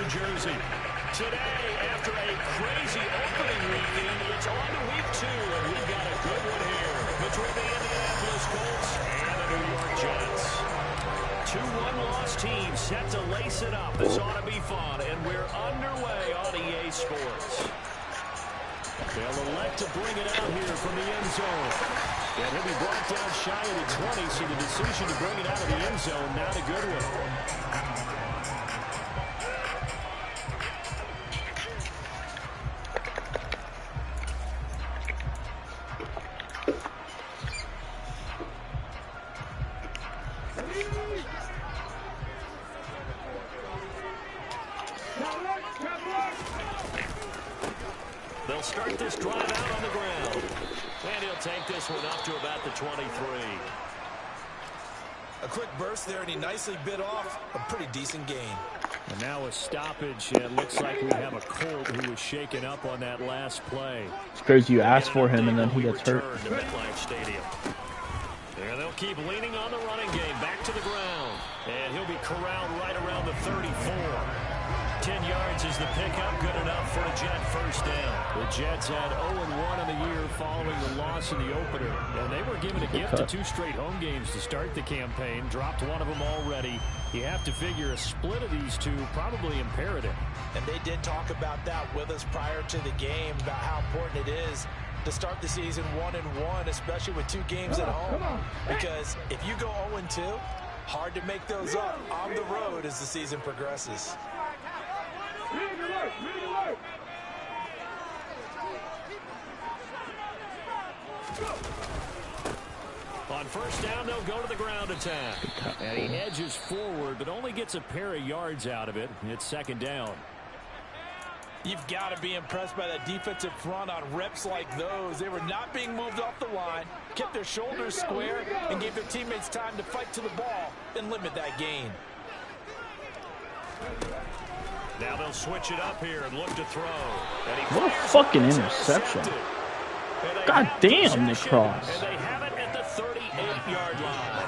Jersey. Today, after a crazy opening weekend, it's on to week 2, and we've got a good one here between the Indianapolis Colts and the New York Jets. 2 one-loss teams set to lace it up. This ought to be fun, and we're underway on EA Sports. They'll elect to bring it out here from the end zone. And he'll be brought down shy of the 20, so the decision to bring it out of the end zone, not a good one. They'll start this drive out on the ground. And he'll take this one up to about the 23. A quick burst there, and he nicely bit off a pretty decent gain. And now a stoppage. It looks like we have a Colt who was shaken up on that last play. It's crazy you asked for him and then he gets hurt. And they'll keep leaning on the running game. Back to the ground. And he'll be corralled right around the 34. 10 yards is the pickup, good enough for a Jet first down. The Jets had 0-1 in the year following the loss in the opener. And they were given a gift of 2 straight home games to start the campaign. Dropped one of them already. You have to figure a split of these two probably imperative. And they did talk about that with us prior to the game, about how important it is to start the season 1-1, especially with 2 games at home. Because if you go 0-2, hard to make those up on the road as the season progresses. On first down, they'll go to the ground attack. And he edges forward, but only gets a pair of yards out of it. It's second down. You've got to be impressed by that defensive front on reps like those. They were not being moved off the line, kept their shoulders square, and gave their teammates time to fight to the ball and limit that gain. Now they'll switch it up here and look to throw. What a fucking interception. God damn, Nick Cross. And they have it at the 38-yard line.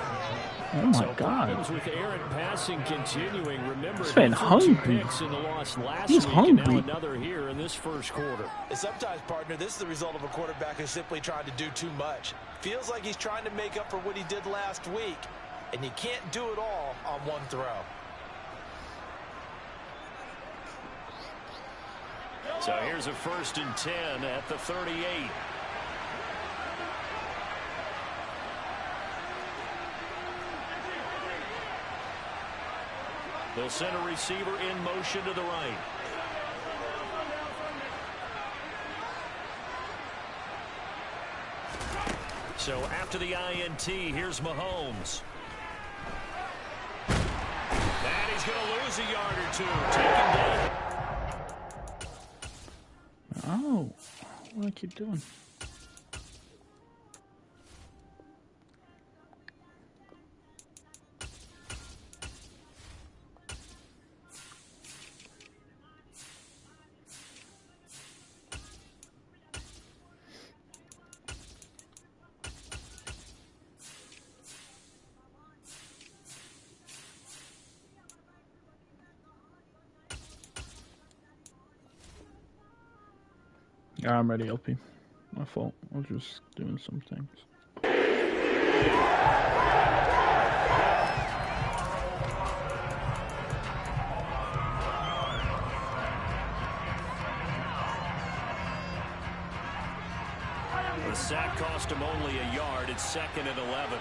Oh my So God. With errant passing continuing. Remember, This man hungry. Picks in the loss last He's week, hungry. And now another here in this first quarter. And sometimes, partner, this is the result of a quarterback who's simply trying to do too much. Feels like he's trying to make up for what he did last week, and you can't do it all on one throw. So here's a 1st and 10 at the 38. They'll send a receiver in motion to the right. So after the INT, here's Mahomes. And he's going to lose a yard or 2. Taken down. Oh, what do I keep doing? Yeah, I'm ready, LP. My fault. I was just doing some things. The sack cost him only a yard. It's 2nd and 11.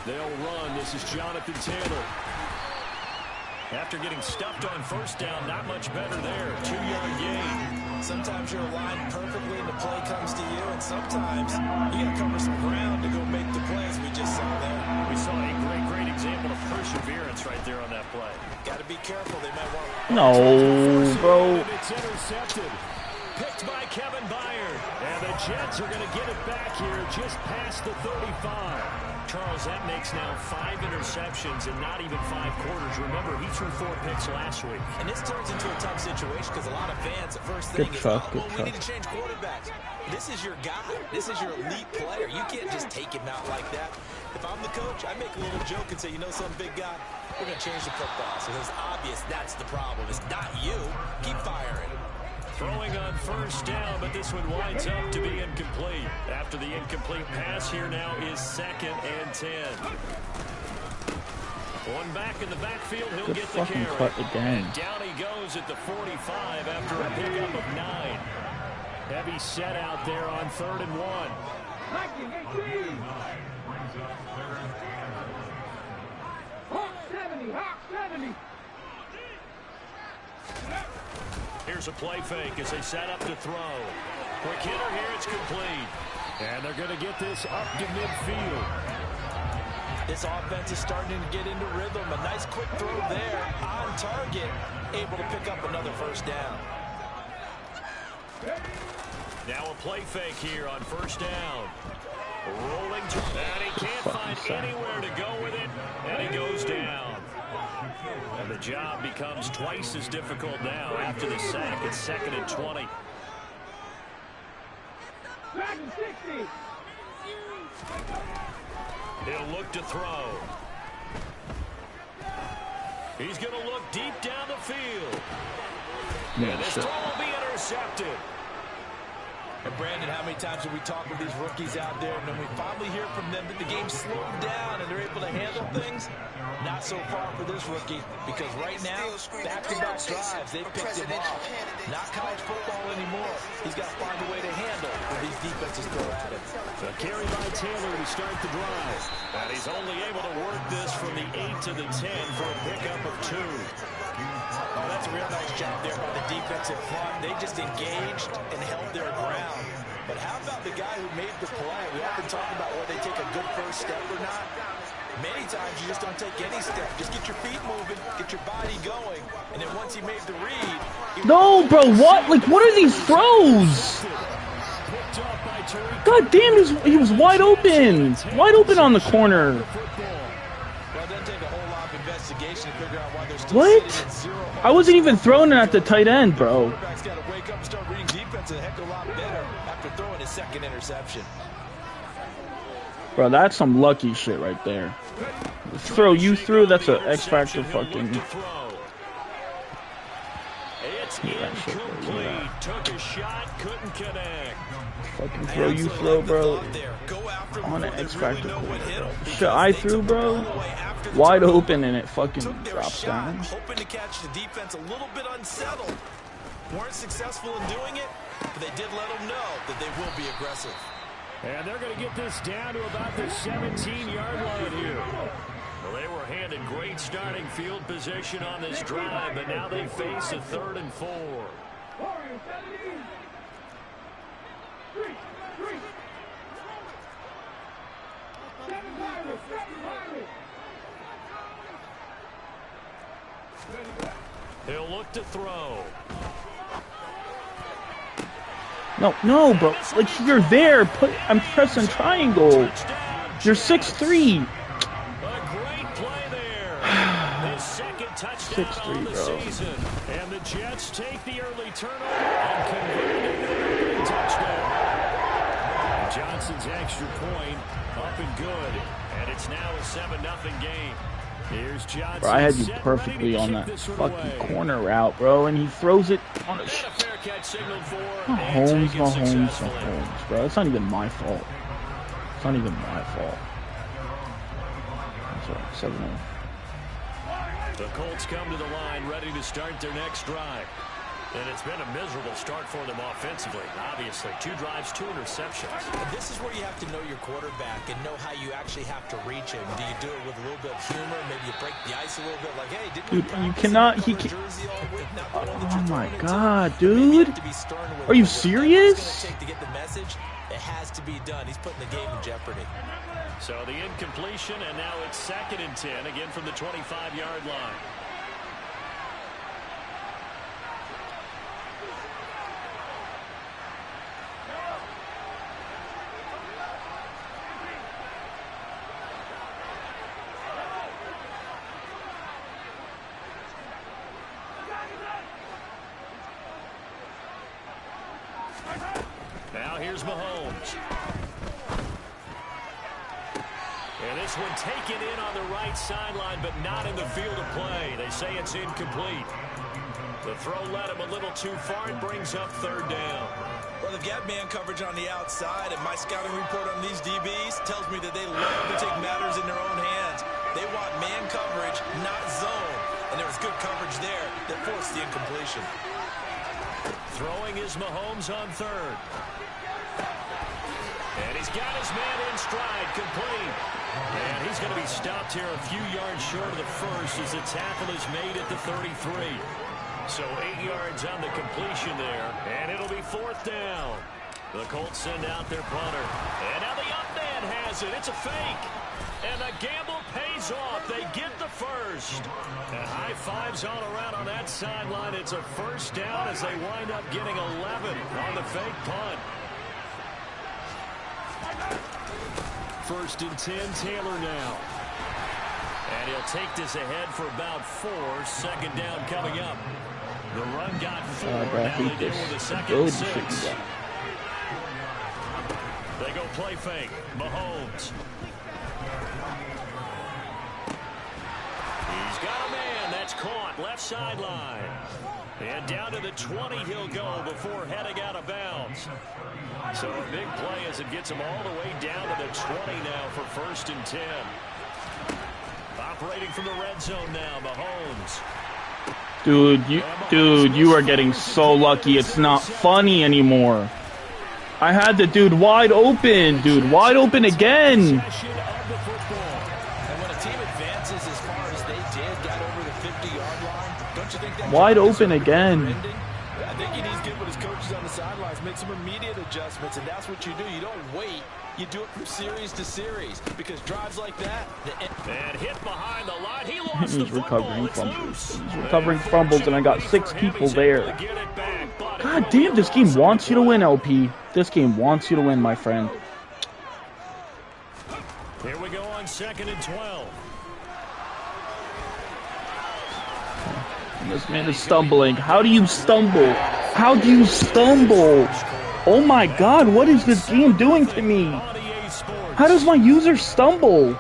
They'll run. This is Jonathan Taylor. After getting stuffed on first down, not much better there. 2-yard gain. Sometimes you're aligned perfectly and the play comes to you, and sometimes you got to cover some ground to go make the plays we just saw there. We saw a great example of perseverance right there on that play. Got to be careful. They might want to... No, bro. It's intercepted. Picked by Kevin Byard. And the Jets are going to get it back here just past the 35. Charles, that makes now 5 interceptions in not even 5 quarters. Remember, he threw 4 picks last week. And this turns into a tough situation because a lot of fans, the first thing is, well, we need to change quarterbacks. This is your guy. This is your elite player. You can't just take him out like that. If I'm the coach, I make a little joke and say, you know something, big guy? We're going to change the football. So it's obvious that's the problem. It's not you. Keep firing. Throwing on first down, but this one winds up to be incomplete. After the incomplete pass, here now is 2nd and 10. One back in the backfield, he'll get the carry. Cut again. And down he goes at the 45 after a pickup of 9. Heavy set out there on 3rd and 1. Here's a play fake as they set up to throw. Quick hitter here, it's complete. And they're going to get this up to midfield. This offense is starting to get into rhythm. A nice quick throw there on target, able to pick up another first down. Now a play fake here on first down. Rolling to, and he can't find anywhere to go with it, and he goes down. And the job becomes twice as difficult now after the sack. It's 2nd and 20. He'll look to throw. He's going to look deep down the field. And this throw will be intercepted. And Brandon, how many times have we talked with these rookies out there, and then we finally hear from them that the game's slowed down and they're able to handle things? Not so far for this rookie, because right now, back-to-back drives, they've picked him off. Not college football anymore. He's got to find a way to handle what these defenses throw at him. A carry by Taylor to start the drive. And he's only able to work this from the 8 to the 10 for a pickup of 2. Oh, that's a real nice job there by the defensive front. They just engaged and held their ground. But how about the guy who made the play? We often talk about whether they take a good first step or not. Many times you just don't take any step. Just get your feet moving, get your body going, and then once he made the read... No, bro, what? Like, what are these throws? God damn, he was wide open. Wide open on the corner. What? I wasn't even throwing it at the tight end, bro. Bro, that's some lucky shit right there. The throw you threw, that's an X Factor fucking. Took a shot, couldn't connect. Fucking throw you throw, bro. On an X Factor. Shit I threw, bro. Wide open and it fucking drops down. Hoping to catch the defense a little bit unsettled. Weren't successful in doing it, but they did let them know that they will be aggressive. And they're going to get this down to about the 17-yard line here. Well, they were handed great starting field position on this drive, but now they face a 3rd and 4. He'll look to throw. No, bro. Like, you're there. I'm pressing triangle. You're 6'3". A great play there. His second touchdown on the season. And the Jets take the early turnover and convert it into a touchdown. And Johnson's extra point up and good. And it's now a 7-0 game. Here's Johnson. Bro, I had you perfectly on that fucking corner route, bro, and he throws it on a Mahomes, bro. It's not even my fault. It's not even my fault. That's right, 7-0. The Colts come to the line, ready to start their next drive. And it's been a miserable start for them offensively. Obviously, 2 drives, 2 interceptions. And this is where you have to know your quarterback and know how you actually have to reach him. Do you do it with a little bit of humor? Maybe you break the ice a little bit, like, hey, didn't dude, you cannot. He can. Oh my god, dude! Are you serious? To get the message, it has to be done. He's putting the game in jeopardy. So the incompletion, and now it's 2nd and 10, again from the 25-yard line. Now here's Mahomes. And this one taken in on the right sideline, but not in the field of play. They say it's incomplete. The throw led him a little too far. It brings up third down. Well, they've got man coverage on the outside, and my scouting report on these DBs tells me that they love to take matters in their own hands. They want man coverage, not zone. And there was good coverage there that forced the incompletion. Throwing is Mahomes on third. And he's got his man in stride, complete. And he's going to be stopped here a few yards short of the first as the tackle is made at the 33. So 8 yards on the completion there, and it'll be fourth down. The Colts send out their punter. And now the up man has it. It's a fake. And the gamble pays off. They get the first. And high fives all around on that sideline. It's a first down as they wind up getting 11 on the fake punt. First and 10, Taylor now. And he'll take this ahead for about 4. Second down coming up. The run got 4. Now they deal with a second and 6. They go play fake. Mahomes. He's got a man. That's caught. Left sideline. And down to the 20 he'll go before heading out of bounds. So a big play as it gets him all the way down to the 20 now for first and 10. Operating from the red zone now, Mahomes. Dude, you are getting so lucky. It's not funny anymore. I had the dude wide open. Dude, wide open again. And when a team advances as far as they did, got over the 50-yard line, don't you think that wide open again? I think he needs to get with his coaches on the sidelines, make some immediate adjustments, and that's what you do. You don't wait. You do it from series to series because drives like that. And hit behind the line. He lost the recovering football. fumbles. He's recovering fumbles, and I got 6 people there. God damn, this game wants you to win, LP. This game wants you to win, my friend. Here we go on 2nd and 12. This man is stumbling. How do you stumble? How do you stumble? Oh my God, what is this game doing to me? How does my user stumble?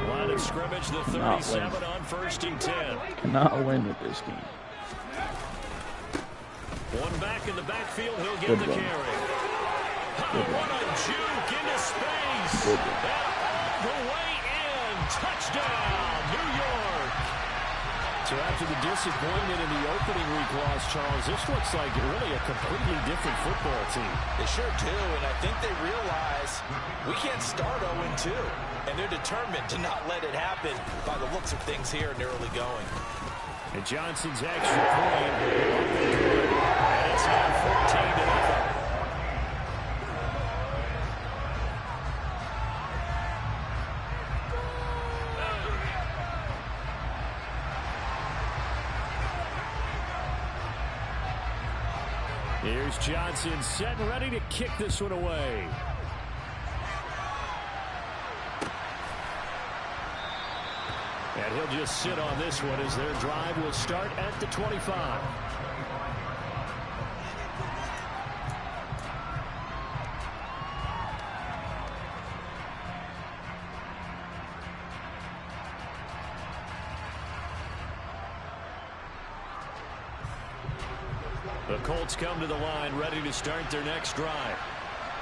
Line of scrimmage, the 37 on 1st and 10. Cannot win with this game. One back in the backfield, he'll get the carry. What a juke into space. The way in. Touchdown, New York. So after the disappointment in the opening week loss, Charles, this looks like really a completely different football team. They sure do, and I think they realize we can't start 0-2, and they're determined to not let it happen by the looks of things here in the early going. And Johnson's extra point, and it's now 14-0. Here's Johnson set and ready to kick this one away. And he'll just sit on this one as their drive will start at the 25. The Colts come to the line, ready to start their next drive.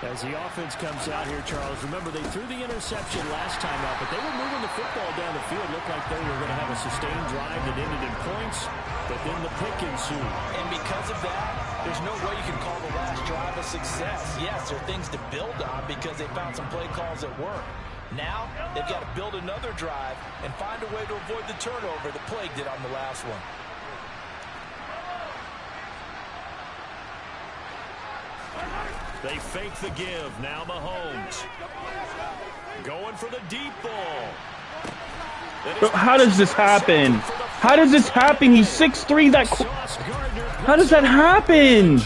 As the offense comes out here, Charles, remember they threw the interception last time out, but they were moving the football down the field. Looked like they were going to have a sustained drive that ended in points, but then the pick ensued. And because of that, there's no way you can call the last drive a success. Yes, there are things to build on because they found some play calls that work. Now, they've got to build another drive and find a way to avoid the turnover the plague did on the last one. They fake the give. Now Mahomes. Going for the deep ball. How does this happen? How does this happen? He's 6'3". How does that happen?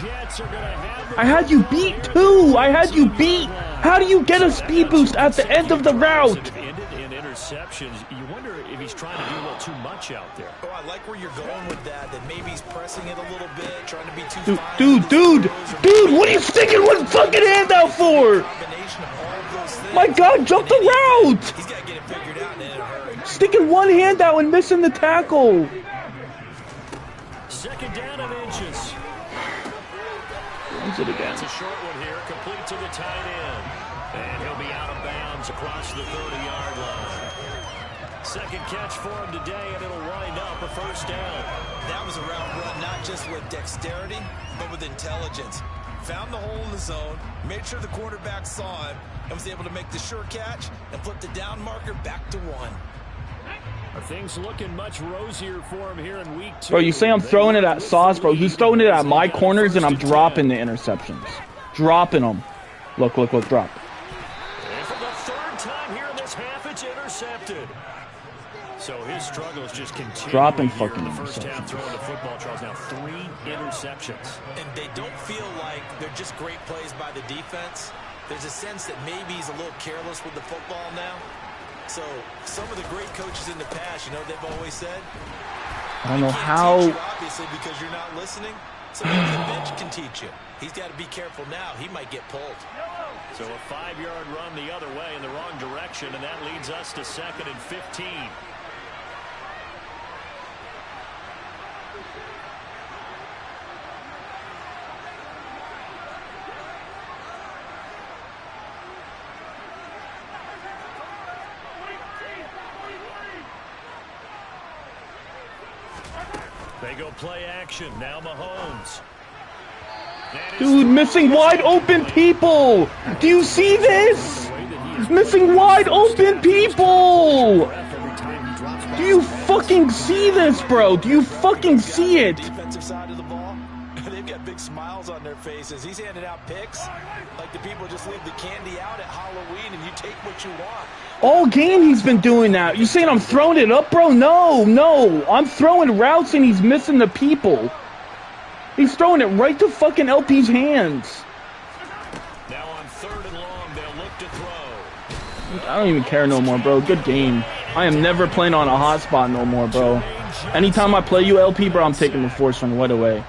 I had you beat too. I had you beat. How do you get a speed boost at the end of the route? interceptions. You wonder if he's trying to do a little too much out there. Oh, I like where you're going with that. That maybe he's pressing it a little bit, trying to be too fine. Dude, what are you sticking one fucking hand out for? My God, jump the route! He's got to get it figured out in a hurry. Sticking one hand out and missing the tackle. Second down and inches. Runs it again. It's a short one here, complete to the tight end. And he'll be out of bounds across the 30-yard line. Second catch for him today, and it'll wind up a first down. That was a route run, not just with dexterity, but with intelligence. Found the hole in the zone, made sure the quarterback saw him, and was able to make the sure catch and flip the down marker back to 1. Are things looking much rosier for him here in week 2? Bro, you say I'm throwing it at Sauce, bro. He's throwing it at my corners, and I'm dropping the interceptions. Dropping them. Look, drop. And for the third time here in this half, it's intercepted. So his struggles just continue. Dropping here fucking in the first half interceptions. throwing the football, Charles. Now 3 interceptions. And they don't feel like they're just great plays by the defense. There's a sense that maybe he's a little careless with the football now. So some of the great coaches in the past, you know, they've always said, I don't know can't how. teach you, obviously, because you're not listening. So maybe the bench can teach you. He's got to be careful now. He might get pulled. So a 5-yard run the other way in the wrong direction, and that leads us to 2nd and 15. They go play action. Now Mahomes. Dude, missing wide open people. Do you see this? Missing wide open people. Do you fucking see this, bro? Do you fucking see it? Defensive side of the ball, they've got big smiles on their faces. He's handing out picks like the people just leave the candy out at Halloween and you take what you want. All game he's been doing that. You saying I'm throwing it up, bro? No. I'm throwing routes and he's missing the people. He's throwing it right to fucking LP's hands. Now on 3rd and long, they'll look to throw. I don't even care no more, bro. Good game. I am never playing on a hot spot no more, bro. Anytime I play you, LP, bro, I'm taking the force run right away.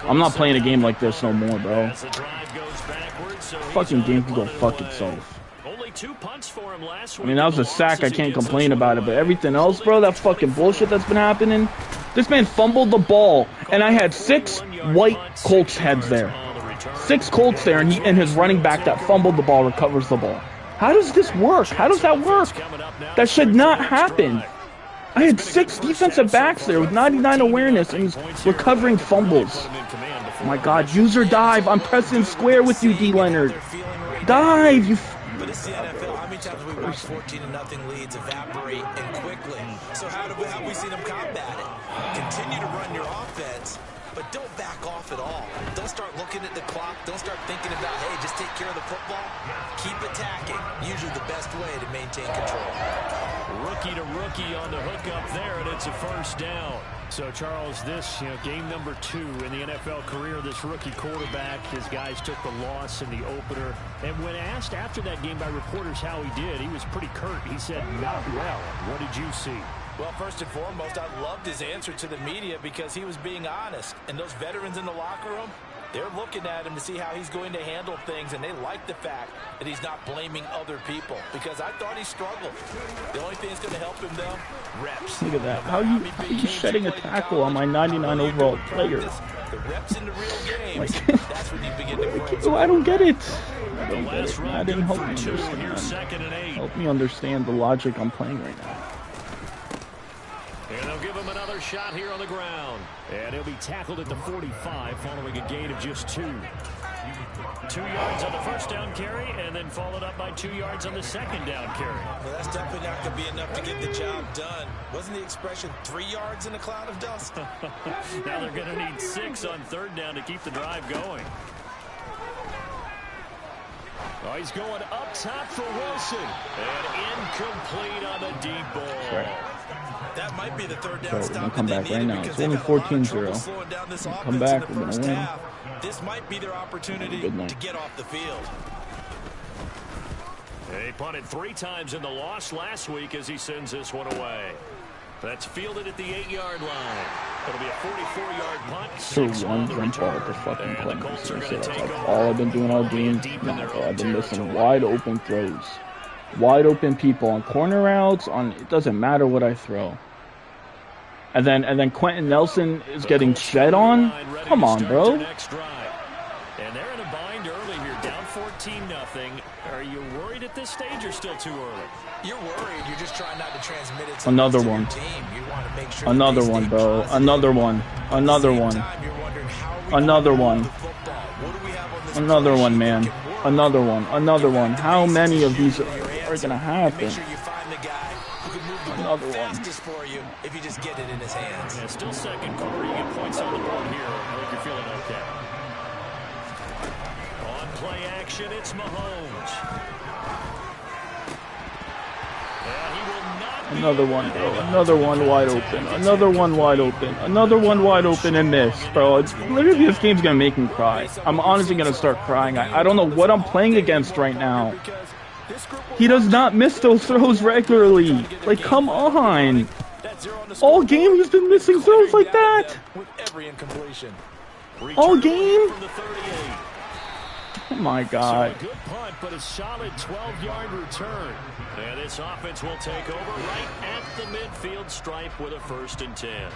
I'm not playing a game like this no more, bro. Fucking game can go fuck itself. Only 2 punts for him last week. I mean, that was a sack. I can't complain about it. But everything else, bro, that fucking bullshit that's been happening. This man fumbled the ball, and I had 6 white Colts heads there. 6 Colts there, and his running back that fumbled the ball recovers the ball. How does this work? How does that work? That should not happen. I had 6 defensive backs there with 99 awareness, and he's recovering fumbles. My God, user dive. I'm pressing square with you, D. Leonard. Dive, you. But it's the NFL. How many times have we watched 14-0 leads evaporate and quickly? So how have we seen them combat it? Continue to run your offense, but don't back off at all. Don't start looking at the clock. Don't start thinking about, hey, just take care of the football. Keep attacking. Usually the best way to maintain control. Rookie to rookie on the hook up there, and it's a first down. So, Charles, this, game number 2 in the NFL career, this rookie quarterback, his guys took the loss in the opener. And when asked after that game by reporters how he did, he was pretty curt. He said, not well. What did you see? Well, first and foremost, I loved his answer to the media because he was being honest. And those veterans in the locker room, they're looking at him to see how he's going to handle things, and they like the fact that he's not blaming other people because I thought he struggled. The only thing that's going to help him, though, reps. Look at that. How are you shedding a tackle on my 99 overall player? The reps in the real game, Like, that's when you begin to grow. I don't get it. I don't get it. I didn't help me understand. Help me understand the logic I'm playing right now. And they'll give him another shot here on the ground. And he'll be tackled at the 45 following a gain of just 2. 2 yards on the first down carry, and then followed up by 2 yards on the second down carry. Well, that's definitely not going to be enough to get the job done. Wasn't the expression 3 yards in a cloud of dust? Now they're going to need 6 on 3rd down to keep the drive going. Oh, he's going up top for Wilson. And incomplete on the deep ball. Right. That might be the 3rd down So, stop come that back they right needed now. because It's only they've had a lot of 14-0. trouble slowing down this offense Come back, in we're the first gonna win. half. This might be their opportunity to get off the field. He punted 3 times in the loss last week as he sends this one away. That's fielded at the 8-yard line. It'll be a 44-yard punt. For one jump ball at the fucking play. That's all I've been doing all game. No, bro, I've been missing wide open throws. Wide open people on corner routes. It doesn't matter what I throw. And then Quentin Nelson is getting shed on. Come on, bro. And they're in a bind early here, down 14-0. Are you worried at this stage or still too early? You're worried. You're just trying not to transmit it to another the one. Team. You want to make sure another one, bro. Another one. Another one. Another one. Another one, man. Another one. Another one. How many of these are gonna happen? Another one. For you if you just get it in his hands. Yeah, still second quarter. You get points on the board here. I think you're feeling okay. On play action, it's Mahomes. Another one, bro. Another one wide open. Another one wide open. Another one wide open and miss, bro. It's literally, this game's gonna make me cry. I'm honestly gonna start crying. I don't know what I'm playing against right now. He does not miss those throws regularly. Like, come on. All game he's been missing throws like that. All game. Oh my God. So a good punt, but a solid 12-yard return. And this offense will take over right at the midfield stripe with a 1st and 10.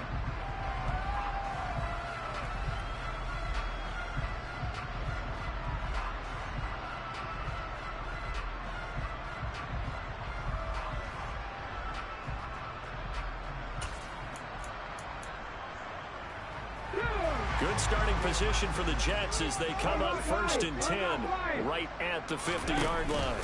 Good starting position for the Jets as they come up 1st and 10 right at the 50-yard line.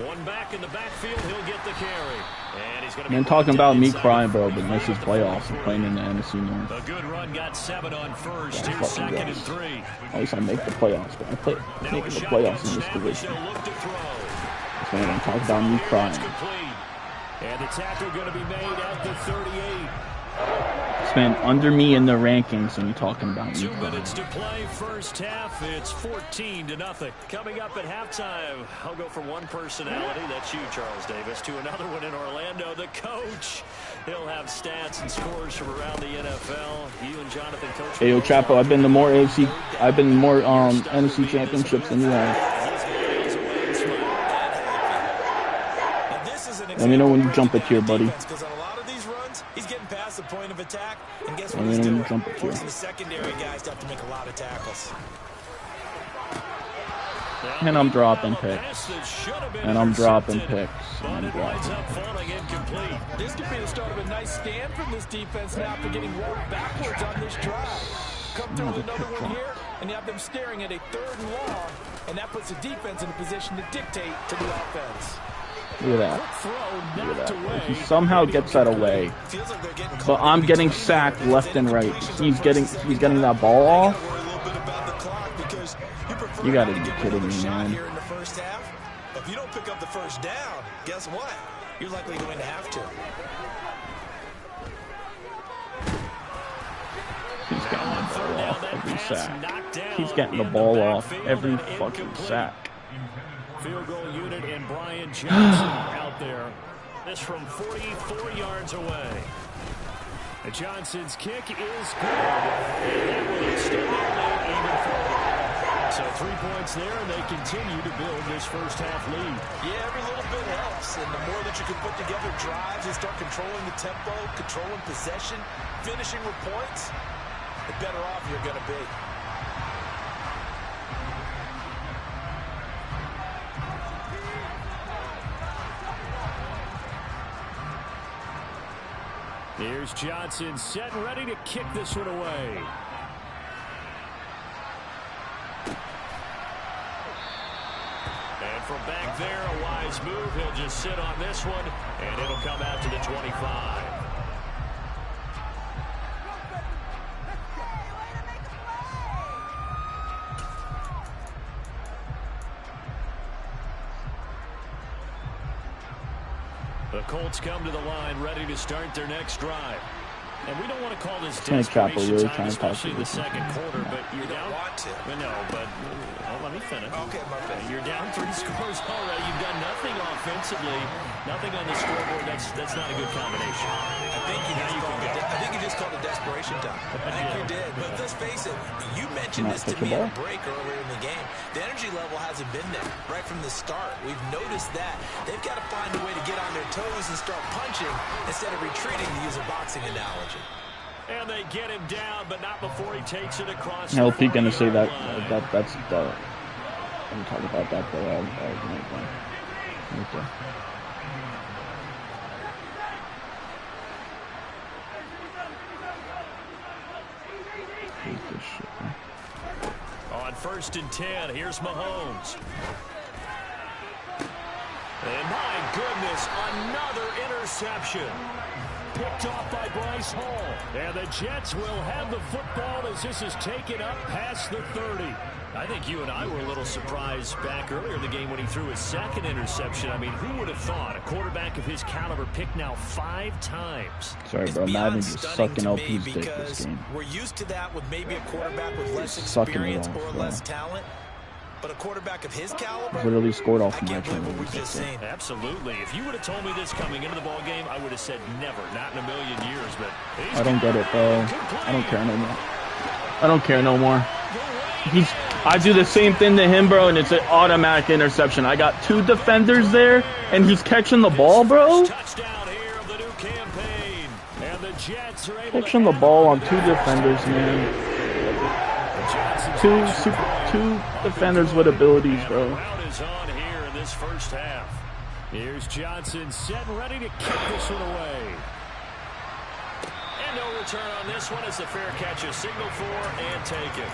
One back in the backfield, he'll get the carry. And he's going to be talking about me crying, bro, but this is playoffs. I'm playing in the NFC North. A good run, got 7 on first. Here's 2nd and 3. At least I make the playoffs, but I'm making the playoffs in this division. That's why I'm talking about me crying. And the tackle going to be made at the 38. It's been under me in the rankings, and you're talking about me. 2 minutes to play, first half. It's 14-0. Coming up at halftime, I'll go from one personality, that's you, Charles Davis, to another one in Orlando, the coach. He'll have stats and scores from around the NFL. You and Jonathan, coach. Hey, yo, Chapo, I've been to more NFC championships than you have. Let me know when you jump it here, buddy. The point of attack, and guess what he's doing? Forcing the secondary guys to have to make a lot of tackles. And I'm dropping picks. And I'm dropping picks. And I'm dropping. This could be the start of a nice stand from this defense now after getting rolled backwards on this drive. Come through with another one here, and you have them staring at a 3rd and long, and that puts the defense in a position to dictate to the offense. Look at that. Look at that. He somehow gets that away. But I'm getting sacked left and right. He's getting that ball off. You gotta be kidding me, man. If you don't pick up the first down, guess what? You're likely going to have to. He's getting the ball off every sack. He's getting the ball off every fucking sack. Field goal unit and Brian Johnson out there. This from 44 yards away. And Johnson's kick is good. And that will extend their lead even further. So 3 points there, and they continue to build this first half lead. Yeah, every little bit helps. And the more that you can put together drives and start controlling the tempo, controlling possession, finishing with points, the better off you're going to be. Here's Johnson set and ready to kick this one away. And from back there, a wise move. He'll just sit on this one, and it'll come out to the 25. The Colts come to the line ready to start their next drive. And we don't want to call this desperation really time, especially the second quarter, but you're down. Want to. No, but let me finish. Okay, my bad. You're down 3 scores already. You've done nothing offensively, nothing on the scoreboard. That's not a good combination. I think you just called it desperation time. I think you did. But let's face it, you mentioned this to me at a break earlier in the game. The energy level hasn't been there right from the start. We've noticed that. They've got to find a way to get on their toes and start punching instead of retreating, to use a boxing analogy. And they get him down, but not before he takes it across. Now, if he's gonna say that, that's the. I'm talking about that, but okay. This shit, man. On 1st and 10, here's Mahomes. And my goodness, another interception. Picked off by Bryce Hall. And the Jets will have the football as this is taken up past the 30. I think you and I were a little surprised back earlier in the game when he threw his second interception. I mean, who would have thought a quarterback of his caliber picked now 5 times? Sorry, bro. Madden just sucking LP's dick this game. We're used to that with maybe a quarterback with less experience or less talent. But a quarterback of his caliber, literally scored off my Absolutely. If you would have told me this coming into the ball game, I would have said never, not in a million years. But I don't get it, bro. I don't care no more. I don't care no more. I do the same thing to him, bro, and it's an automatic interception. I got 2 defenders there, and he's catching the ball, bro. Catching the ball on 2 defenders, man. Two defenders with abilities, bro. Here's Johnson set and ready to kick this one away. And no return on this one as the fair catch is signaled for and taken.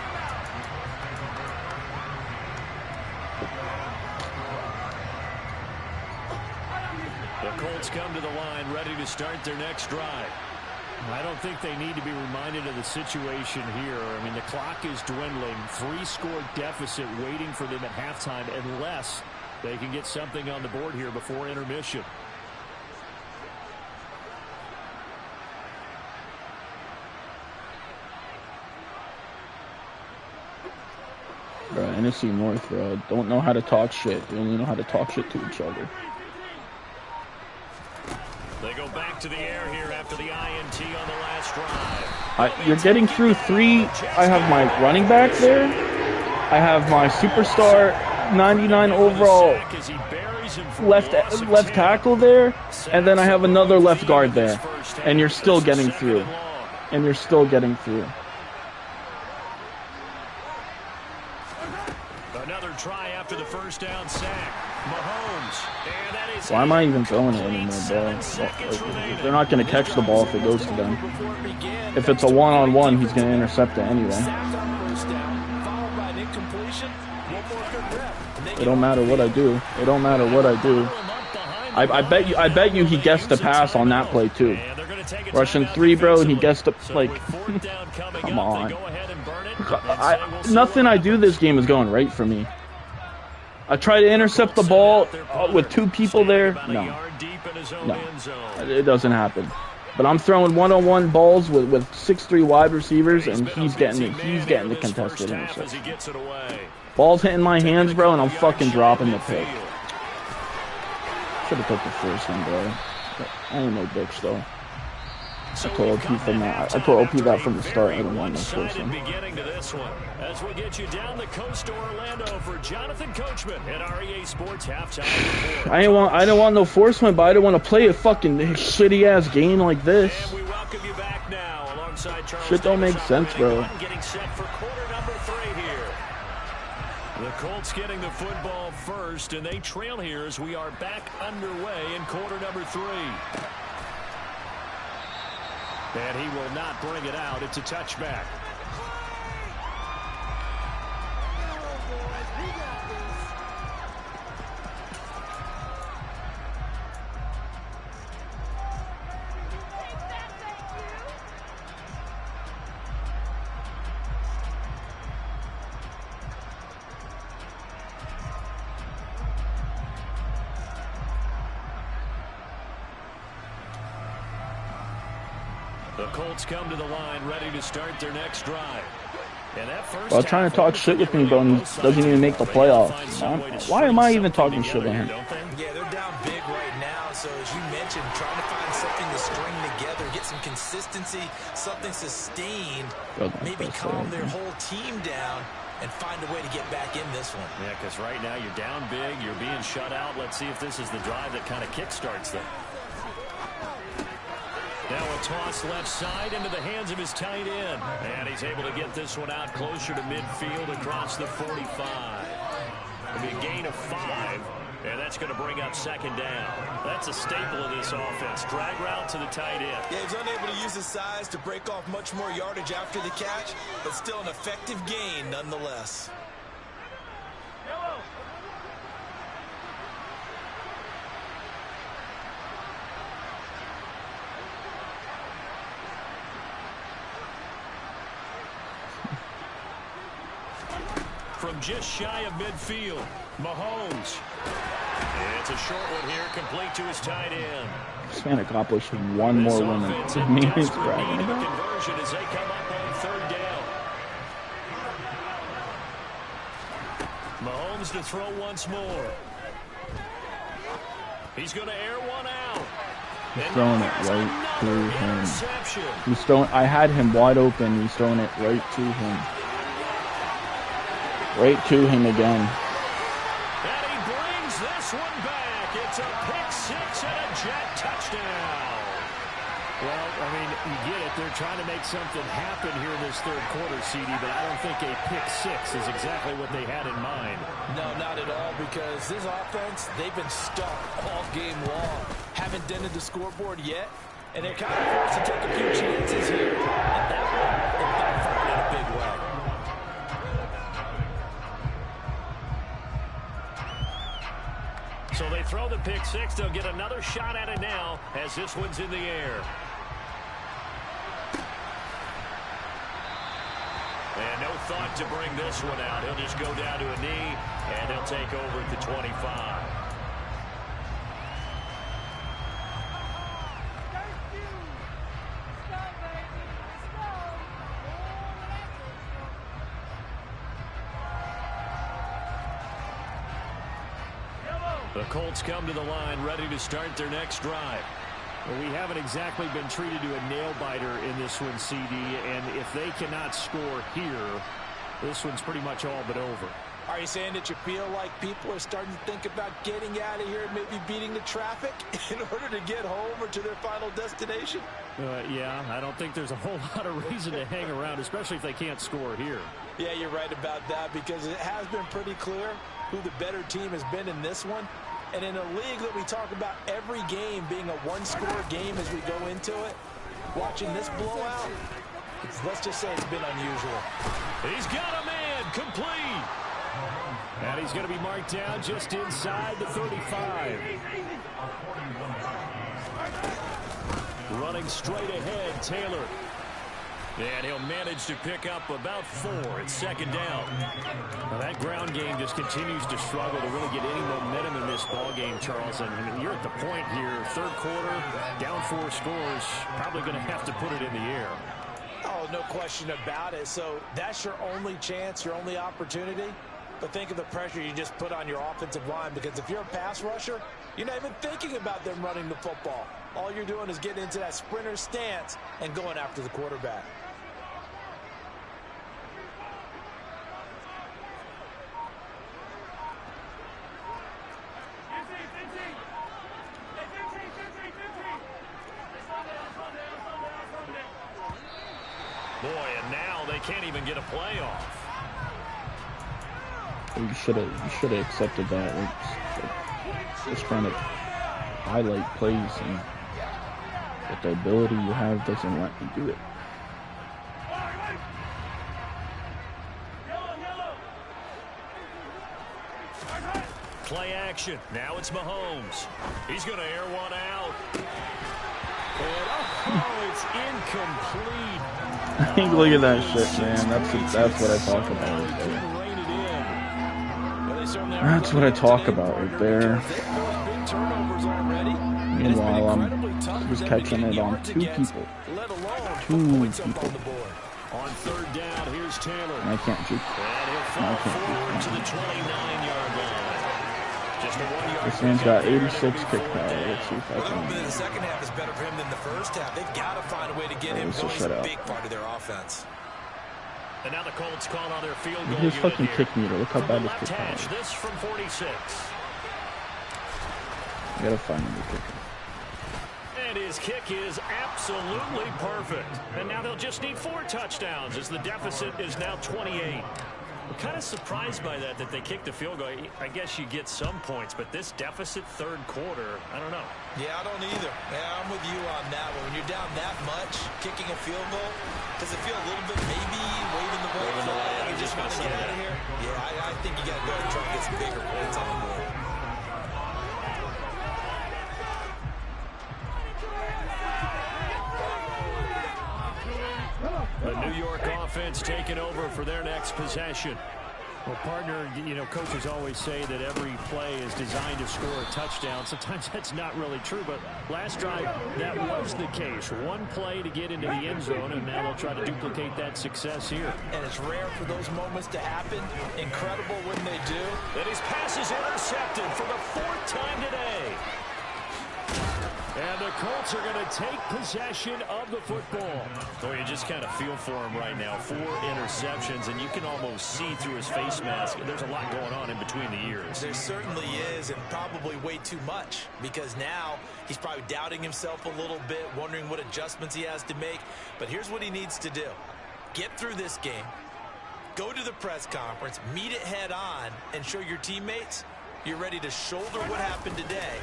The Colts come to the line ready to start their next drive. I don't think they need to be reminded of the situation here. I mean, the clock is dwindling. 3-score deficit waiting for them at halftime unless they can get something on the board here before intermission. Bro, NFC North, bro. Don't know how to talk shit. They only know how to talk shit to each other. They go back to the air here after the INT on the last drive. You're getting through 3. I have my running back there. I have my superstar 99 overall left tackle there. And then I have another left guard there. And you're still getting through. And you're still getting through. Another try after the first down sack. Mahomes. And that is why am I even throwing it anymore, bro? They're not going to catch the ball if it goes to them. If it's a one-on-one, he's going to intercept it anyway. It don't matter what I do. It don't matter what I do. I bet you he guessed the pass on that play too. Russian 3, bro, and he guessed the, like, come on. Nothing I do this game is going right for me. I try to intercept the ball with 2 people there. No, it doesn't happen. But I'm throwing one-on-one balls with 6'3" wide receivers, and he's getting the contested interception. Ball's hitting my hands, bro, and I'm fucking dropping the pick. Should have took the first one, bro. But I ain't no bitch though. I told OP from that. I told OP that from the start. I didn't want no first one. As we get you down the coast to Orlando for Jonathan Coachman at REA Sports halftime report. I didn't want no force one, but I didn't want to play a fucking shitty ass game like this. And we welcome you back now alongside Charles Shit don't make sense, bro. Getting set for quarter number 3 here. The Colts getting the football first, and they trail here as we are back underway in quarter number 3. And he will not bring it out. It's a touchback. The Colts come to the line ready to start their next drive. And that first While trying to talk shit with me, bro, and he doesn't even make the playoffs. Why am I even talking shit with him? Yeah, they're down big right now. So as you mentioned, trying to find something to string together, get some consistency, something sustained, maybe calm their whole team down and find a way to get back in this one. Yeah, because right now you're down big, you're being shut out. Let's see if this is the drive that kind of kickstarts them. Now a toss left side into the hands of his tight end. And he's able to get this one out closer to midfield across the 45. It'll be a gain of 5. And that's going to bring up second down. That's a staple of this offense. Drag route to the tight end. Yeah, he's unable to use his size to break off much more yardage after the catch, but still an effective gain nonetheless. From just shy of midfield, Mahomes. It's a short one here, complete to his tight end. This man accomplished one more win than me. He's bragging about. Conversion as they come up on third down. Mahomes to throw once more. He's going to air one out. He's throwing it right to him. He's throwing. I had him wide open. He's throwing it right to him. Right to him again. And he brings this one back. It's a pick-6 and a jet touchdown. Well, I mean, you get it. They're trying to make something happen here in this third quarter, CD, but I don't think a pick-6 is exactly what they had in mind. No, not at all, because this offense, they've been stuck all game long. Haven't dented the scoreboard yet, and they're kind of forced to take a few chances here. And that one, it backfired in a big way. So they throw the pick-6. They'll get another shot at it now as this one's in the air. And no thought to bring this one out. He'll just go down to a knee, and he'll take over at the 25. The Colts come to the line ready to start their next drive. Well, we haven't exactly been treated to a nail-biter in this one, CD, and if they cannot score here, this one's pretty much all but over. Are you saying that you feel like people are starting to think about getting out of here and maybe beating the traffic in order to get home or to their final destination? Yeah, I don't think there's a whole lot of reason to hang around, especially if they can't score here. Yeah, you're right about that, because it has been pretty clear who the better team has been in this one. And in a league that we talk about every game being a one-score game as we go into it, watching this blowout, let's just say it's been unusual. He's got a man, complete. And he's going to be marked down just inside the 35. Running straight ahead, Taylor. And he'll manage to pick up about 4. It's second down. Now that ground game just continues to struggle to really get any momentum in this ball game, Charles. And I mean, you're at the point here, third quarter, down 4 scores, probably going to have to put it in the air. Oh, no question about it. So that's your only chance, your only opportunity. But think of the pressure you just put on your offensive line, because if you're a pass rusher, you're not even thinking about them running the football. All you're doing is getting into that sprinter stance and going after the quarterback. Boy, and now they can't even get a playoff. You should have accepted that. It's just trying to highlight plays, and but the ability you have doesn't let you do it. Play action. Now it's Mahomes. He's going to air one out. And it's incomplete. Look at that shit, man. That's what I talk about right there. That's what I talk about right there. Big turnovers already. Meanwhile, I'm just catching it on 2 people. Let alone 2 points up people. on the board. On third down, here's Taylor. And I can't juke. And he'll fall forward to the 29-yard line. Just a 1-yard. This man's got 86 kick power. Let's see if I A little bit of can. the second half is better for him than the first half. They've got to find a way to get him going. He's a big part of their offense. And now the Colts call on their field goal. His fucking here. kick meter. Look how bad his kick power Hash, is. this from 46. I gotta find a new kicker. And his kick is absolutely perfect. And now they'll just need 4 touchdowns as the deficit is now 28. I'm kind of surprised by that they kicked the field goal. I guess you get some points, but this deficit third quarter, I don't know. Yeah, I don't either. Yeah, I'm with you on that one. When you're down that much, kicking a field goal, does it feel a little bit maybe waving the white flag and just want to get out of here? Yeah, I think you got to go and try to get some bigger points on the board. The New York offense taking over for their next possession. Well, partner, you know, coaches always say that every play is designed to score a touchdown. Sometimes that's not really true, but last drive, that was the case. 1 play to get into the end zone, and now they'll try to duplicate that success here. And it's rare for those moments to happen. Incredible when they do. And his pass is intercepted for the 4th time today. And the Colts are going to take possession of the football. Oh, you just kind of feel for him right now. 4 interceptions, and you can almost see through his face mask. There's a lot going on in between the ears. There certainly is, and probably way too much, because now he's probably doubting himself a little bit, wondering what adjustments he has to make. But here's what he needs to do. Get through this game, go to the press conference, meet it head on, and show your teammates you're ready to shoulder what happened today,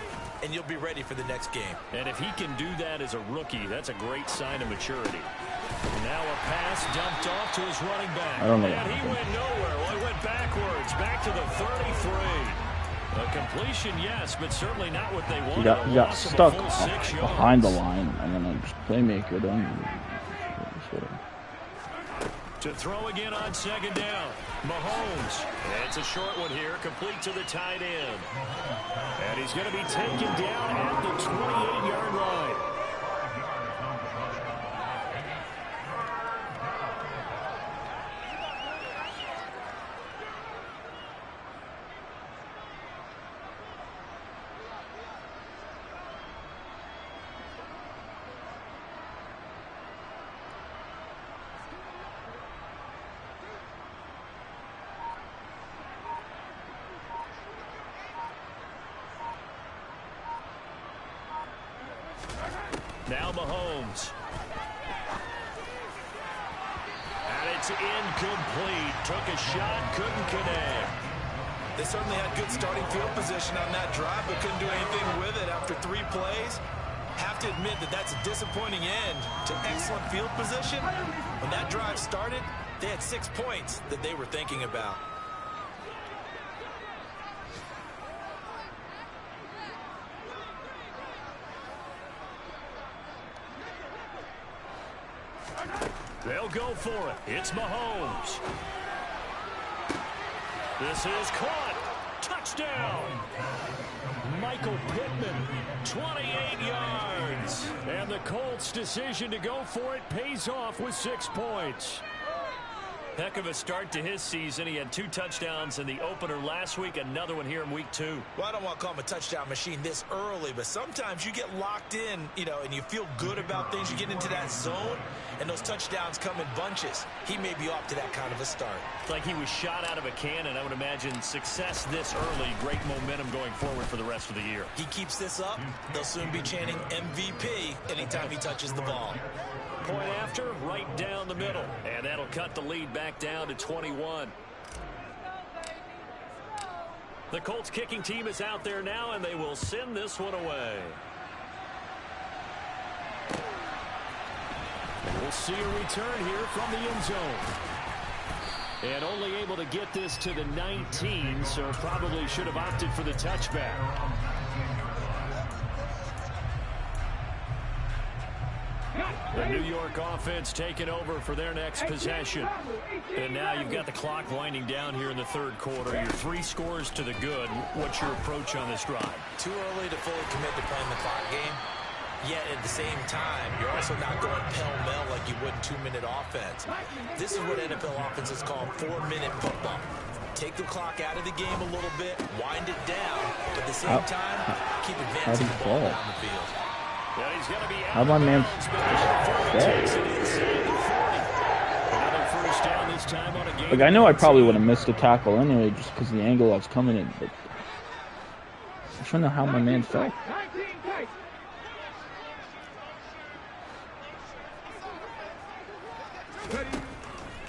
and you'll be ready for the next game. And if he can do that as a rookie, that's a great sign of maturity. Now a pass dumped off to his running back. I don't know. And he went nowhere. Well, he went backwards, back to the 33. A completion, yes, but certainly not what they wanted. He got stuck behind the line, and then I just playmaker then. To throw again on second down. Mahomes. It's a short one here, complete to the tight end. And he's going to be taken down at the 28-yard line. Now Mahomes. And it's incomplete. Took a shot, couldn't connect. They certainly had good starting field position on that drive, but couldn't do anything with it after 3 plays. Have to admit that that's a disappointing end to excellent field position. When that drive started, they had 6 points that they were thinking about. They'll go for it. It's Mahomes. This is caught. Touchdown. Michael Pittman, 28 yards. And the Colts' decision to go for it pays off with 6 points. Heck of a start to his season. He had 2 touchdowns in the opener last week, another one here in week 2. Well, I don't want to call him a touchdown machine this early, but sometimes you get locked in, you know, and you feel good about things. You get into that zone, and those touchdowns come in bunches. He may be off to that kind of a start. It's like he was shot out of a cannon. I would imagine success this early, great momentum going forward for the rest of the year. He keeps this up, they'll soon be chanting MVP anytime he touches the ball. Point after, right down the middle. And that'll cut the lead back down to 21. The Colts kicking team is out there now, and they will send this one away. And we'll see a return here from the end zone. And only able to get this to the 19, so probably should have opted for the touchback. The New York offense taking over for their next possession. And now you've got the clock winding down here in the third quarter. You're 3 scores to the good. What's your approach on this drive? Too early to fully commit to playing the clock game. Yet at the same time, you're also not going pell-mell like you would in 2-minute offense. This is what NFL offenses call 4-minute football. Take the clock out of the game a little bit, wind it down, but at the same time, keep advancing the ball down the field. How my man? Like, I know I probably would have missed the tackle anyway, just because the angle I was coming in. But I don't know how my man fell.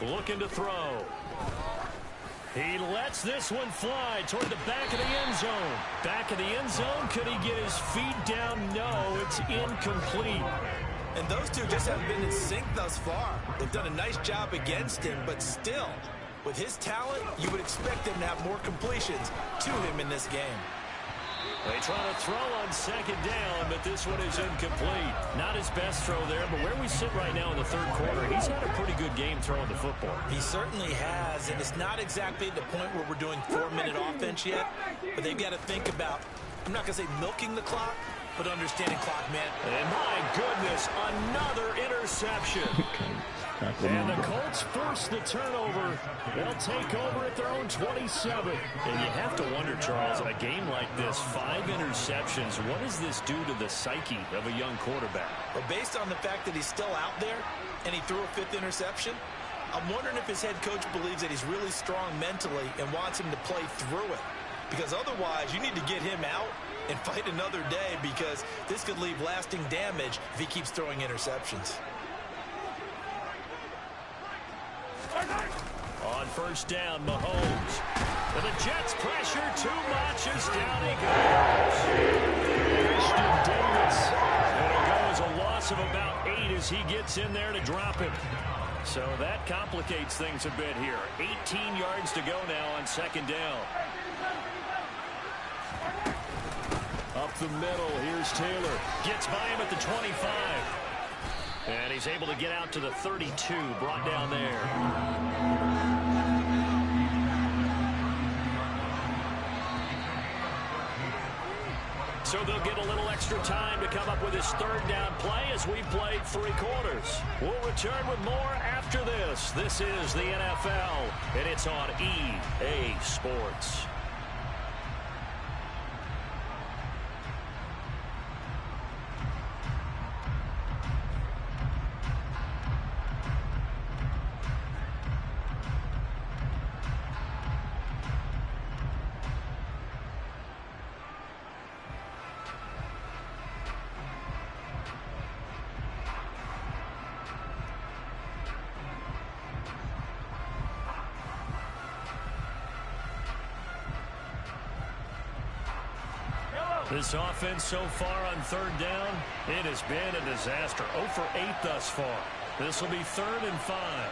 Looking to throw. He lets this one fly toward the back of the end zone. Back of the end zone. Could he get his feet down? No, it's incomplete. And those two just haven't been in sync thus far. They've done a nice job against him, but still, with his talent, you would expect him to have more completions to him in this game. They try to throw on second down, but this one is incomplete. Not his best throw there, but where we sit right now in the third quarter, he's had a pretty good game throwing the football. He certainly has, and it's not exactly at the point where we're doing 4-minute offense yet, but they've got to think about, I'm not going to say milking the clock, but understanding clock management. And my goodness, another interception. And the Colts force the turnover. They'll take over at their own 27. And you have to wonder, Charles, in a game like this, 5 interceptions, what does this do to the psyche of a young quarterback? But based on the fact that he's still out there and he threw a 5th interception, I'm wondering if his head coach believes that he's really strong mentally and wants him to play through it. Because otherwise, you need to get him out and fight another day, because this could leave lasting damage if he keeps throwing interceptions. On first down, Mahomes. And the Jets pressure too much as down he goes. Christian Davis. And it goes a loss of about 8 as he gets in there to drop him. So that complicates things a bit here. 18 yards to go now on second down. Up the middle, here's Taylor. Gets by him at the 25. And he's able to get out to the 32, brought down there. So they'll get a little extra time to come up with his third down play as we've played 3 quarters. We'll return with more after this. This is the NFL, and it's on EA Sports. This offense so far on third down, it has been a disaster. 0 for 8 thus far. This will be 3rd and 5.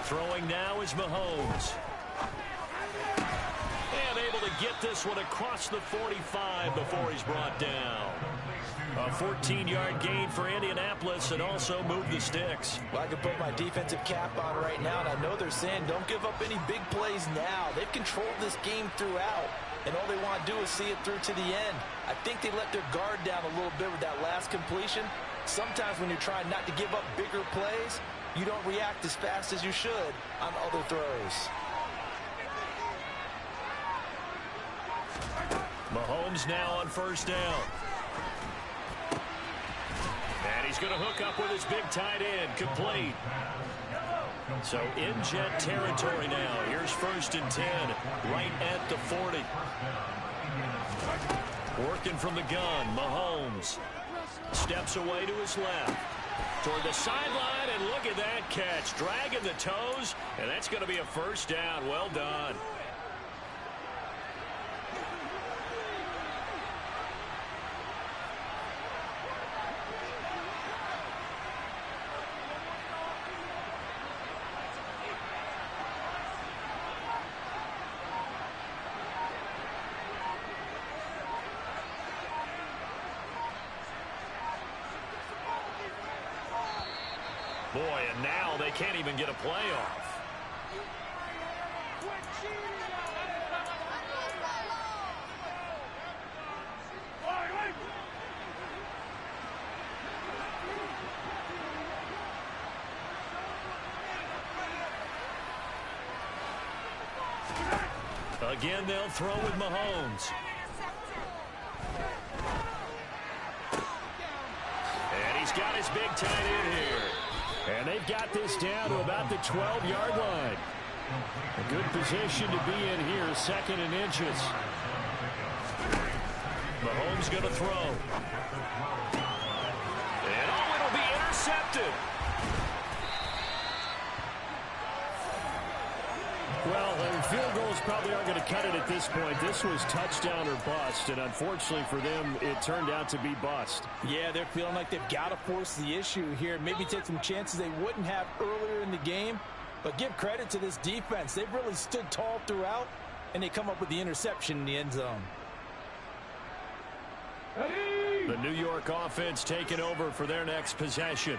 Throwing now is Mahomes. And able to get this one across the 45 before he's brought down. A 14-yard gain for Indianapolis, and also move the sticks. Well, I can put my defensive cap on right now, and I know they're saying don't give up any big plays now. They've controlled this game throughout, and all they want to do is see it through to the end. I think they let their guard down a little bit with that last completion. Sometimes when you're trying not to give up bigger plays, you don't react as fast as you should on other throws. Mahomes now on first down. And he's going to hook up with his big tight end, complete. So in Jet territory now. Here's 1st and 10, right at the 40. Working from the gun, Mahomes steps away to his left. Toward the sideline, and look at that catch. Dragging the toes, and that's going to be a first down. Well done. Boy, and now they can't even get a play off. Again, they'll throw with Mahomes. And he's got his big tight end here. And they've got this down to about the 12-yard line. A good position to be in here, second and inches. Mahomes going to throw. And it'll be intercepted. Well, field goals probably aren't going to cut it at this point. This was touchdown or bust, and unfortunately for them, it turned out to be bust. Yeah, they're feeling like they've got to force the issue here. Maybe take some chances they wouldn't have earlier in the game. But give credit to this defense. They've really stood tall throughout, and they come up with the interception in the end zone. The New York offense taking over for their next possession.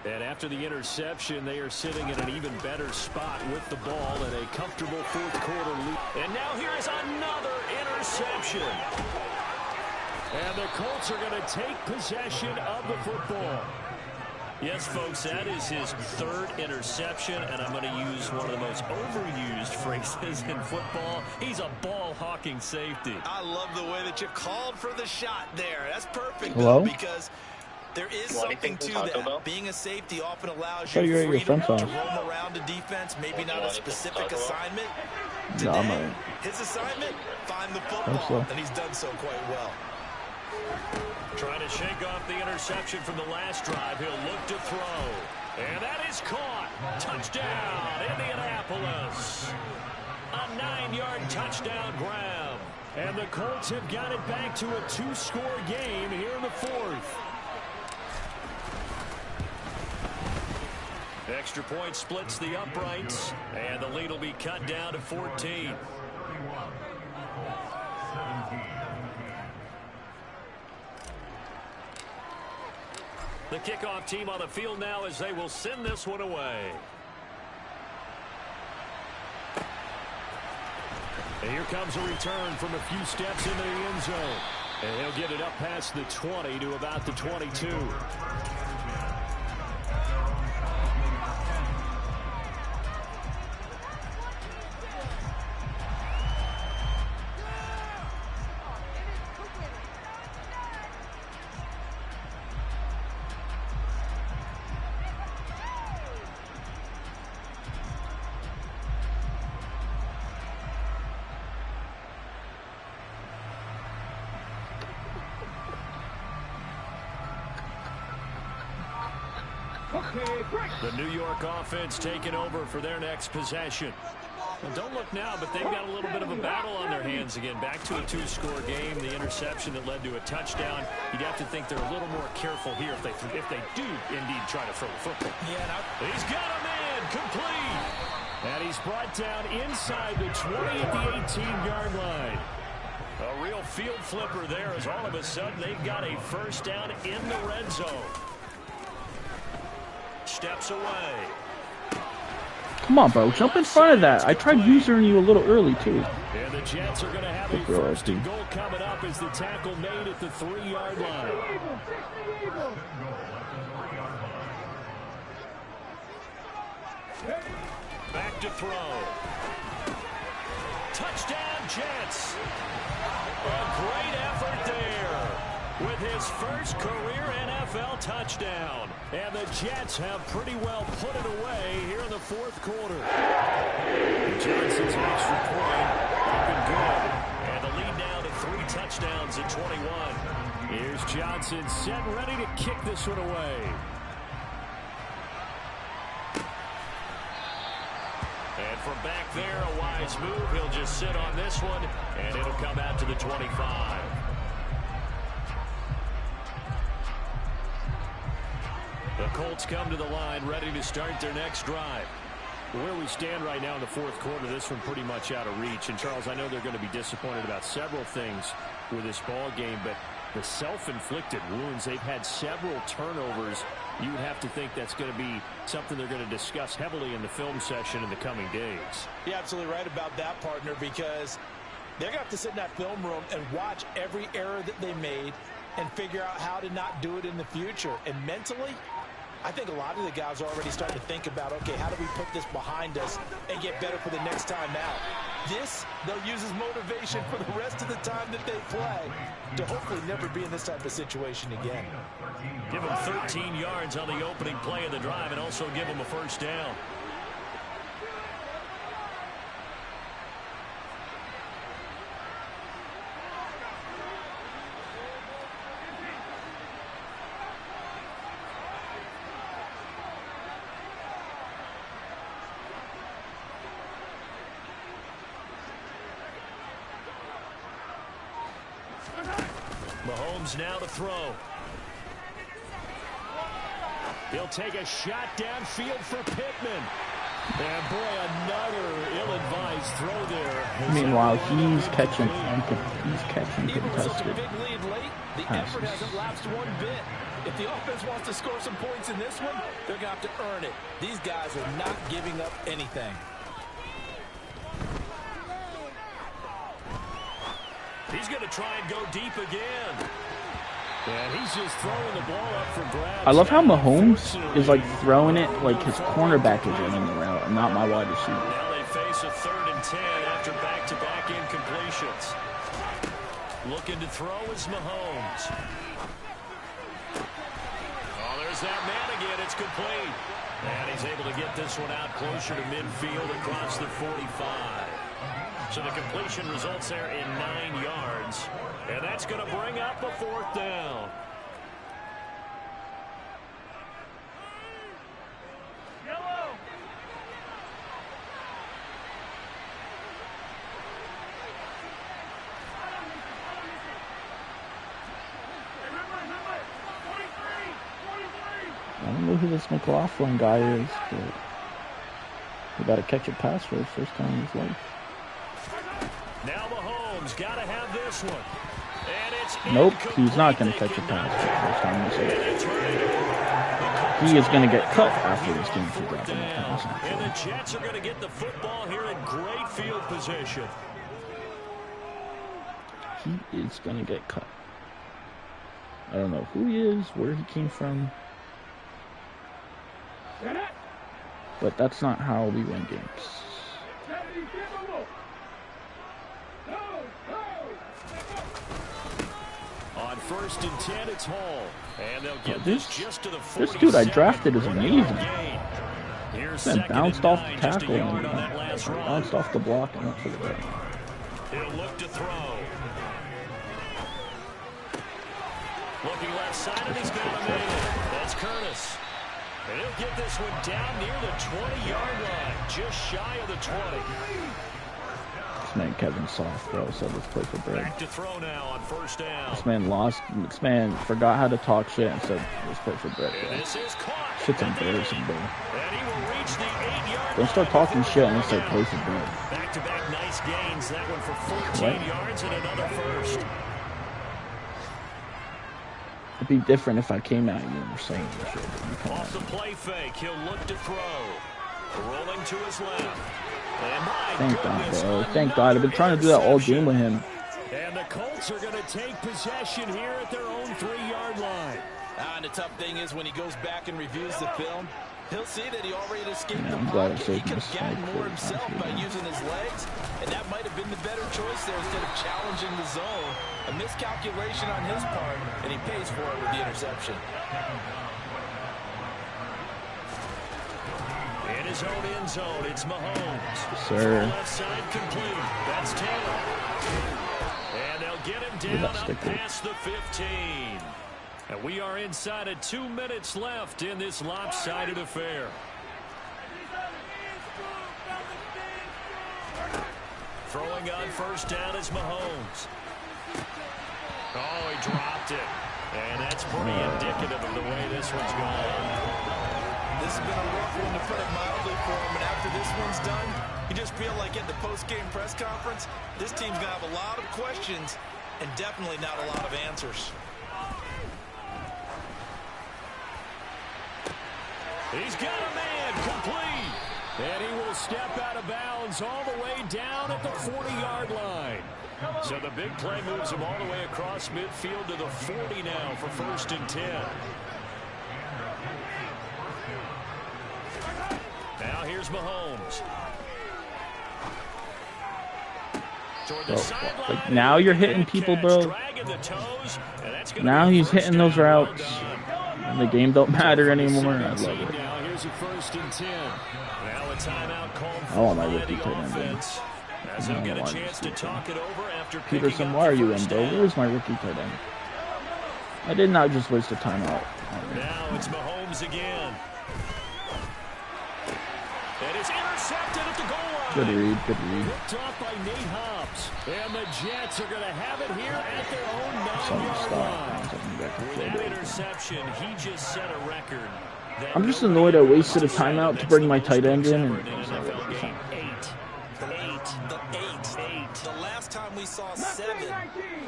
And after the interception, they are sitting in an even better spot with the ball in a comfortable fourth quarter lead. And now here is another interception. And the Colts are going to take possession of the football. Yes, folks, that is his third interception, and I'm going to use one of the most overused phrases in football. He's a ball-hawking safety. I love the way that you called for the shot there. That's perfect, Hello? though, because there is something to that. About? Being a safety often allows Oh, you you're at your freedom friend's to house. roam around the defense, maybe not a specific about? assignment. No, I'm Today, not. his assignment, find the Hope football, so. and he's done so quite well. Trying to shake off the interception from the last drive. He'll look to throw. And that is caught. Touchdown, Indianapolis. A 9-yard touchdown grab. And the Colts have got it back to a 2-score game here in the fourth. Extra point splits the uprights. And the lead will be cut down to 14. The kickoff team on the field now as they will send this one away. And here comes a return from a few steps into the end zone. And he'll get it up past the 20 to about the 22. The New York offense taking over for their next possession. And don't look now, but they've got a little bit of a battle on their hands again. Back to a 2-score game. The interception that led to a touchdown. You'd have to think they're a little more careful here if they do indeed try to throw the football. Yeah, He's got a man complete. And he's brought down inside the 20 at the 18-yard line. A real field flipper there as all of a sudden they've got a first down in the red zone. Steps away. Come on, bro. Jump in front of that. I tried using you a little early, too. And the Jets are going to have a first and goal coming up as the tackle made at the 3-yard line. Back to throw. Touchdown, Jets. A great effort there with his first career NFL touchdown. And the Jets have pretty well put it away here in the fourth quarter. Johnson's extra point looking good. And the lead now to 3 touchdowns at 21. Here's Johnson set and ready to kick this one away. And from back there, a wise move. He'll just sit on this one, and it'll come out to the 25. The Colts come to the line, ready to start their next drive. Where we stand right now in the fourth quarter, this one pretty much out of reach. And, Charles, I know they're going to be disappointed about several things with this ball game, but the self-inflicted wounds, they've had several turnovers You would have to think that's going to be something they're going to discuss heavily in the film session in the coming days. You're absolutely right about that, partner, because they're going to have to sit in that film room and watch every error that they made and figure out how to not do it in the future. And mentally, I think a lot of the guys are already starting to think about, okay, how do we put this behind us and get better for the next time out? This, they'll use as motivation for the rest of the time that they play to hopefully never be in this type of situation again. Give them 13 yards on the opening play of the drive and also give them a first down. Mahomes now to throw. He'll take a shot downfield for Pittman. And boy, another ill-advised throw there. Meanwhile, he's catching contested big lead late, the effort hasn't lapsed one bit. If the offense wants to score some points in this one, they're going to have to earn it. These guys are not giving up anything. He's going to try and go deep again. And he's just throwing the ball up for grabs. I love how Mahomes is like throwing it like his cornerback is running the route and not my wide receiver. Now they face a 3rd and 10 after back-to-back incompletions. Looking to throw is Mahomes. Oh, there's that man again. It's complete. And he's able to get this one out closer to midfield across the 45. So the completion results there in 9 yards. And that's going to bring up a 4th down. I don't know who this McLaughlin guy is, but he got to catch a pass for the first time in his life. Now Mahomes got to have this one. And it's nope, he's not going to catch a pass for the first time in his life. He is going to get cut after this game for dropping a pass. And the Jets are going to get the football here in great field position. He is going to get cut. I don't know who he is, where he came from. But that's not how we win games. On 1st and 10, it's Hall. And they'll get this just to the 47. This dude I drafted is amazing. Here's then bounced off the tackle and bounced off the block and went for the back. He'll look to throw. Looking left side, and he's got a man. That's Curtis. And he'll get this one down near the 20-yard line, just shy of the 20. This man Kevin Soft, bro, said let's play for bread. Back to throw now on 1st down. This man forgot how to talk shit and said let's play for bread, bro. This is caught. Shit's embarrassing, bro. And he will reach the 8-yard Don't start talking shit unless they play for bread. Back-to-back nice gains. That one for 14 yards and another first. It'd be different if I came at you and were saying this shit. Off the play fake, he'll look to throw. Rolling to his left. Thank God, bro. Thank God. I've been trying to do that all game with him. And the Colts are going to take possession here at their own 3-yard line. And the tough thing is when he goes back and reviews the film, he'll see that he already escaped the I'm glad I pocket. He saved could this have gotten snake more for himself by using his legs, and that might have been the better choice there instead of challenging the zone. A miscalculation on his part, and he pays for it with the interception. In his own end zone, it's Mahomes. Sir. Left side complete. That's Taylor. And they'll get him down up past the 15. And we are inside of 2 minutes left in this lopsided affair. Throwing on 1st down is Mahomes. Oh, he dropped it. And that's pretty indicative of the way this one's gone. This has been a rough one, to put it mildly, for him. And after this one's done, you just feel like at the post-game press conference, this team's going to have a lot of questions and definitely not a lot of answers. He's got a man complete. And he will step out of bounds all the way down at the 40-yard line. So the big play moves him all the way across midfield to the 40 now for 1st and 10. Now here's Mahomes. Like now you're hitting people, bro. Now he's hitting those routes. And the game don't matter anymore. I love it. Now here's a 1st and 10. Now a timeout called I want my rookie tight end. As he'll get a chance to talk it over after Peterson, why are you in, bro? Where's my rookie tight end? I did not just waste a timeout. Now it's Mahomes again. And it's intercepted at the goal line. Good read, good read. Picked off by Nate Hobbs. And the Jets are going to have it here at their own 9-yard line. With that interception, he just set a record. I'm just annoyed I wasted a timeout to bring my tight end in. And The last time we saw 7,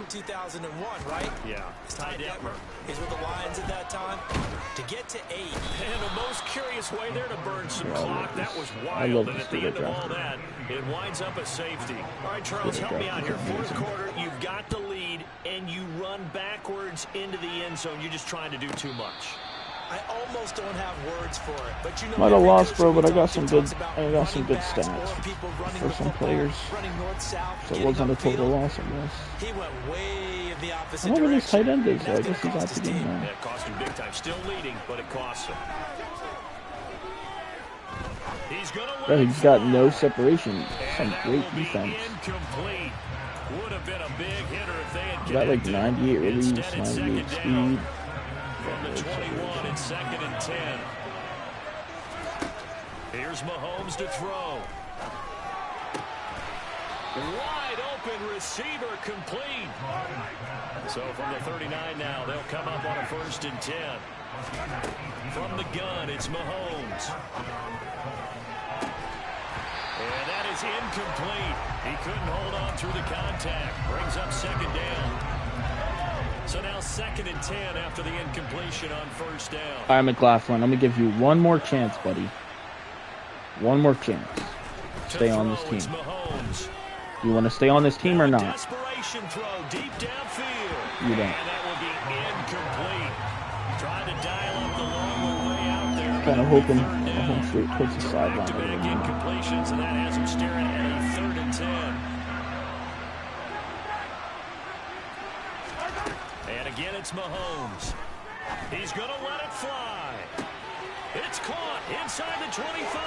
2001, right? Yeah. Ty Detmer is with the Lions at that time. To get to 8. And the most curious way there to burn some clock. That was wild. And at the end of all that, it winds up a safety. All right, Charles, help me out here. 4th quarter, you've got the lead, and you run backwards into the end zone. You're just trying to do too much. I almost don't have words for it, but you know, might have lost, bro, but I got some good stats for some players. So it wasn't a total loss, I guess. He went way in the opposite I don't know where this tight end is, so I guess he's out the game now. It cost him big time. Still leading, but it costs him. He's got no separation. Some great defense. Incomplete. Would have been a big hitter if they had got like 98 release, 98 speed. From the 21 and 2nd and 10. Here's Mahomes to throw. Wide open receiver complete. So from the 39 now, they'll come up on a 1st and 10. From the gun, it's Mahomes. And that is incomplete. He couldn't hold on through the contact. Brings up 2nd down. So now 2nd and 10 after the incompletion on 1st down. All right, McLaughlin, I'm going to give you one more chance, buddy. One more chance. Stay on this team. Do you want to stay on this team or not? Desperation throw deep downfield. You don't. And that will be incomplete. Trying to dial up the long way out there. Kind of hoping home straight towards the sideline. Back-to-back incompletions, and that has him staring at a 3rd and 10. And again, it's Mahomes. He's going to let it fly. It's caught inside the 25.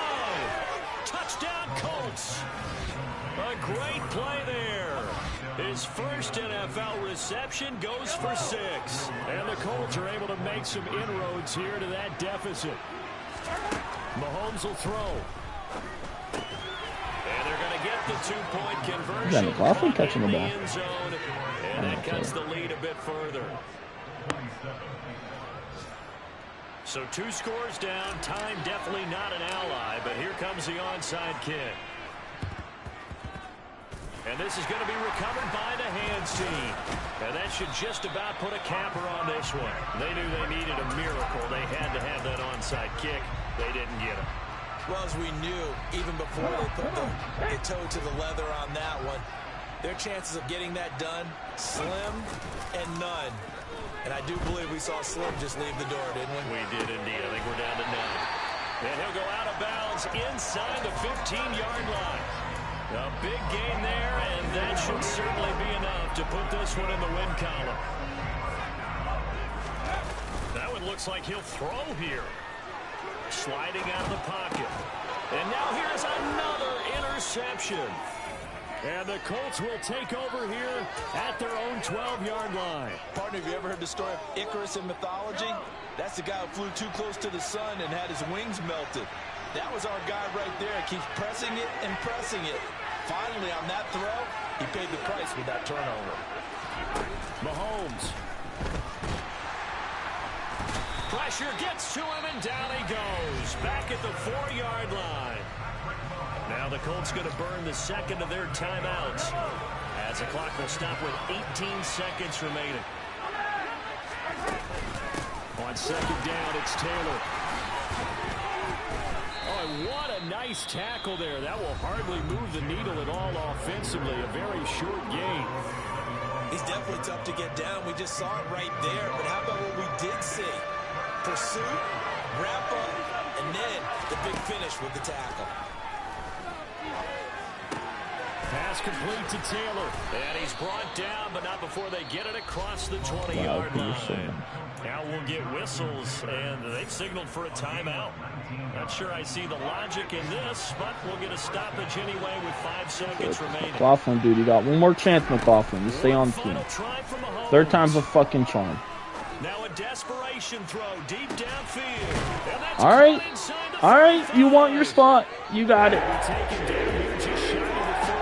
Touchdown, Colts. A great play there. His first NFL reception goes for 6. And the Colts are able to make some inroads here to that deficit. Mahomes will throw. And they're going to get the 2-point conversion. Yeah, McLaughlin catching the ball. And that cuts the lead a bit further. So 2 scores down. Time definitely not an ally, but here comes the onside kick. And this is going to be recovered by the hands team. And that should just about put a capper on this one. They knew they needed a miracle. They had to have that onside kick. They didn't get it. Well, as we knew, even before they put the toe to the leather on that one, their chances of getting that done, slim and none. And I do believe we saw Slim just leave the door, didn't we? We did indeed. I think we're down to 9. And he'll go out of bounds inside the 15-yard line. A big gain there, and that should certainly be enough to put this one in the win column. That one looks like he'll throw here. Sliding out of the pocket. And now here's another interception. And the Colts will take over here at their own 12-yard line. Partner, have you ever heard the story of Icarus in mythology? That's the guy who flew too close to the sun and had his wings melted. That was our guy right there. Keeps pressing it and pressing it. Finally, on that throw, he paid the price with that turnover. Mahomes. Pressure gets to him, and down he goes. Back at the 4-yard line. Now the Colts going to burn the second of their timeouts as the clock will stop with 18 seconds remaining. On 2nd down, it's Taylor. boy, what a nice tackle there. That will hardly move the needle at all offensively. A very short game. He's definitely tough to get down. We just saw it right there. But how about what we did see? Pursuit, wrap up, and then the big finish with the tackle. Pass complete to Taylor. And he's brought down, but not before they get it across the 20-yard line. Now we'll get whistles, and they've signaled for a timeout. Not sure I see the logic in this, but we'll get a stoppage anyway with 5 seconds remaining. McLaughlin, dude, you got one more chance, McLaughlin. Just stay on team. Third time's a fucking charm. Now a desperation throw deep downfield. And that's all right. All right, you want your spot. You got it. Taken down here just shy of the 30.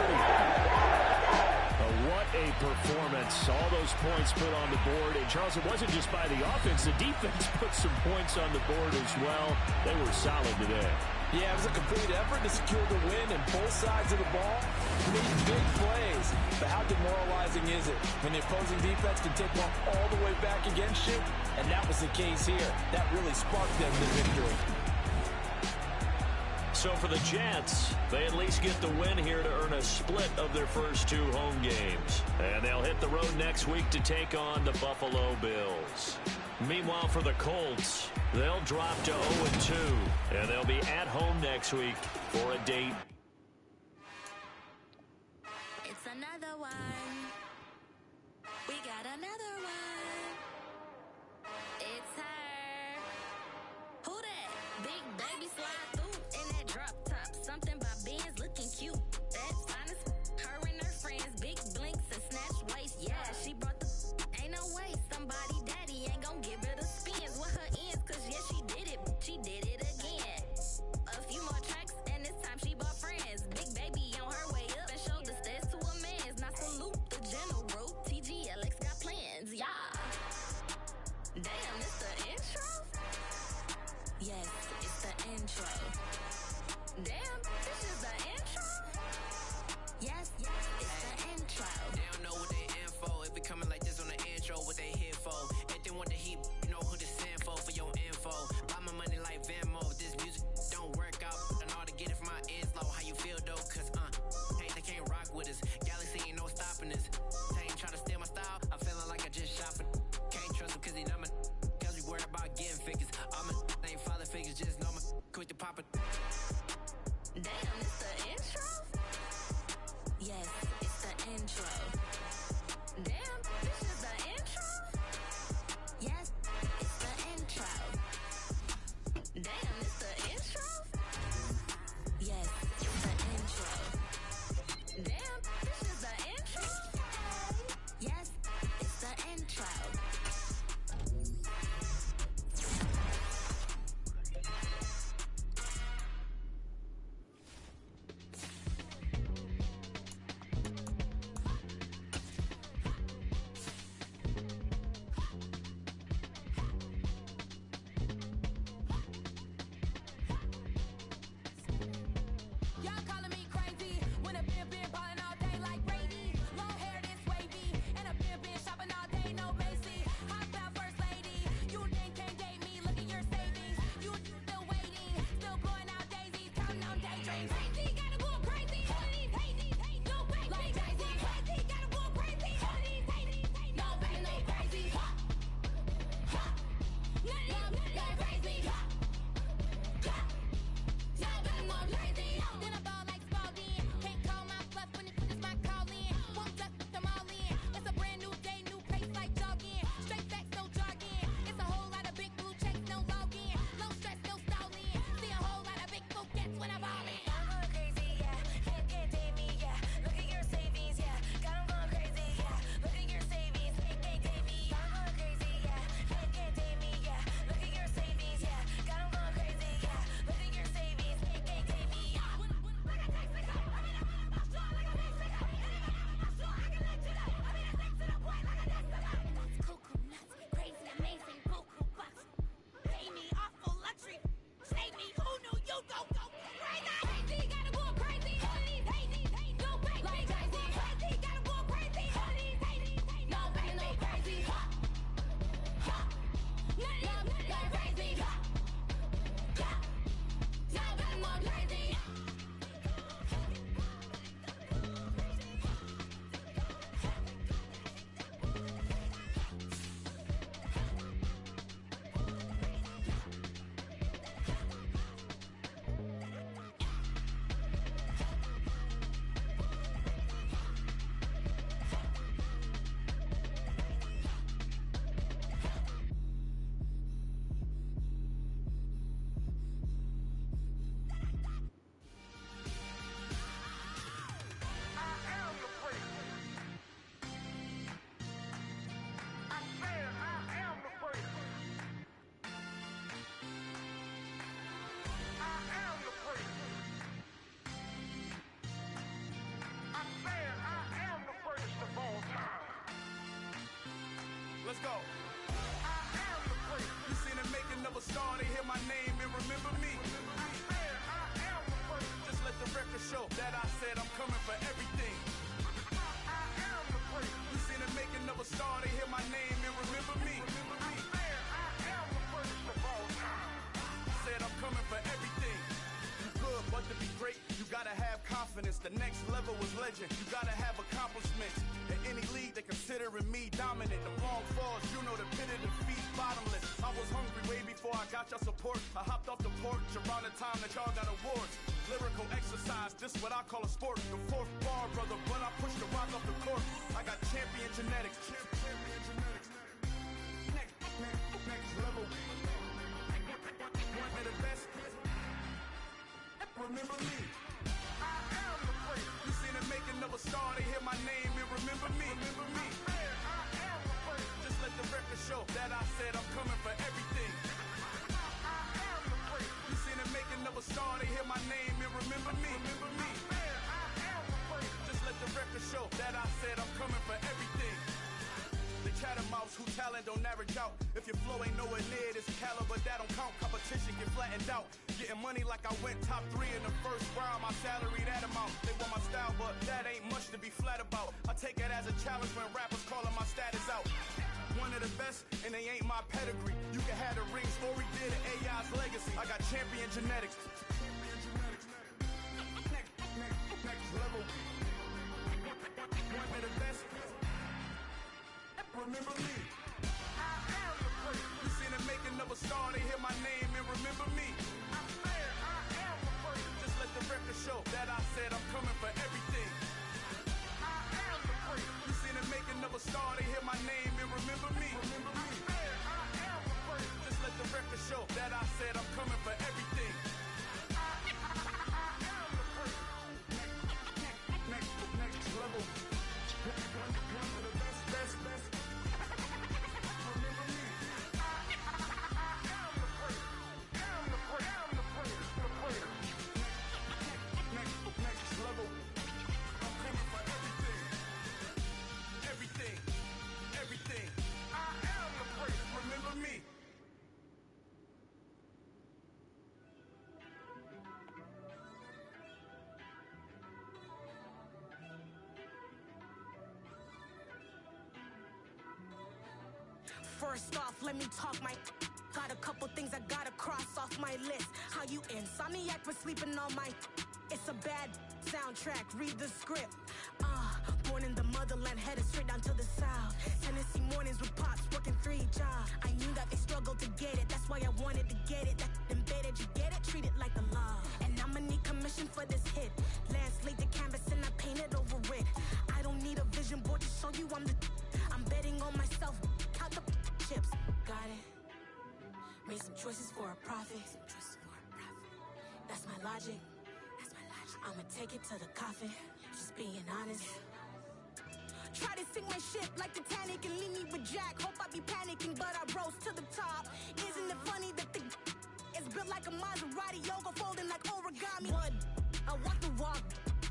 What a performance. All those points put on the board. And Charles, it wasn't just by the offense. The defense put some points on the board as well. They were solid today. Yeah, it was a complete effort to secure the win, and both sides of the ball made big plays. But how demoralizing is it when the opposing defense can take one all the way back against you? And that was the case here. That really sparked them to victory. So for the Jets, they at least get the win here to earn a split of their first 2 home games. And they'll hit the road next week to take on the Buffalo Bills. Meanwhile, for the Colts, they'll drop to 0-2, and they'll be at home next week for a date. It's another one. We got another one. It's her. Who that? Big baby slide through in that drop top. Something about Benz looking cute. That's honest. Her and her friends, big blinks and snatch waist. Yeah, she brought the. Ain't no way somebody daddy ain't gonna give her the spins with her ends. Cause yeah, she did it. She did it again. A few more tracks and this time she bought friends. Big baby on her way up and showed the stairs to a man's. Now salute the general. TGLX got plans, yeah. Damn, it's the intro? Yes, it's the intro. Damn, this is the intro? Yes, it's the intro. They don't know what they info. If it coming like this on the intro, what they here for? If they want the heat, you know who to send for your info. Buy my money like Venmo. This music don't work out. I know how to get it from my ends low. How you feel though? Cause hey, they can't rock with us. Galaxy ain't no stopping us. They ain't trying to steal my style. I'm feeling like I just shot for. Can't trust him cause he not my. Cause we worried about getting figures. All my ain't falling figures. Just know my quick to pop it. Damn, it's the intro? Yes, it's the intro. Damn, this is the intro? Yes, it's the intro. Damn, it's the intro? Yes, it's the intro. Damn, this is the intro? Yes, it's the intro. thought. I am the place. You seen the making of a star, they hear my name and remember me. I swear I am the place. Just let the record show that I said I'm coming for everything. I am the place. You seen the making of a star, they hear my name and remember me. I swear I am the first of all time. Said I'm coming for everything. You good, but to be great, you gotta have confidence. The next level was legend. You gotta have accomplishments. In any league, they considering me dominant. The wrong falls, you know the pit of defeat, bottomless. I was hungry way before I got your support. I hopped off the porch around the time that y'all got awards. Lyrical exercise, this what I call a sport. The fourth bar, brother, but I pushed the rock off the court. I got champion genetics. Champion genetics. Next level. One of the best. Remember me. I am the place. You seen the making of a star, they hear my name and remember me. Remember me. I am the place. Just let the record show that I said I'm coming for everything. I am the place. You seen the making of a star, they hear my name and remember me. Remember me. I am the place. Just let the record show that I said I'm coming for everything. The catamounts who talent don't average out. If your flow ain't nowhere near this caliber, that don't count. Competition get flattened out. Getting money like I went top 3 in the first round. My salary that amount. They want my style, but that ain't much to be flat about. I take it as a challenge when rappers calling my status out. One of the best, and they ain't my pedigree. You can have the rings, or we did an AI's legacy. I got champion genetics. Next level. One of the best. Remember me. I am the place. You seen the making of a star, they hear my name and remember me. I swear I am the place. Just let the record show that I said I'm coming for everything. I am the place. You seen the making of a star, they hear my name and remember me. Remember me. I swear I am the place. Just let the record show that I said I'm coming for everything. I am the place. Next level. One of the best. Remember me. I am the place. I'm the place. Next level. I'm coming for everything. I am the place. Remember me. First off, let me talk my. Got a couple things I gotta cross off my list. How you insomniac for sleeping on my. It's a bad soundtrack, read the script. Born in the motherland, headed straight down to the south. Tennessee mornings with pops, working 3 jobs. I knew that they struggled to get it, that's why I wanted to get it. That embedded, you get it? Treat it like a law. And I'ma need commission for this hit. Lance laid the canvas and I painted over it. I don't need a vision board to show you I'm betting on myself. Count the chips. Got it. Made some choices for a profit. That's my logic. I'ma take it to the coffin. Just being honest. Try to sink my ship like Titanic and leave me with Jack. Hope I be panicking, but I rose to the top. Isn't it funny that the is built like a Maserati, yoga folding like origami? What? I walk the walk.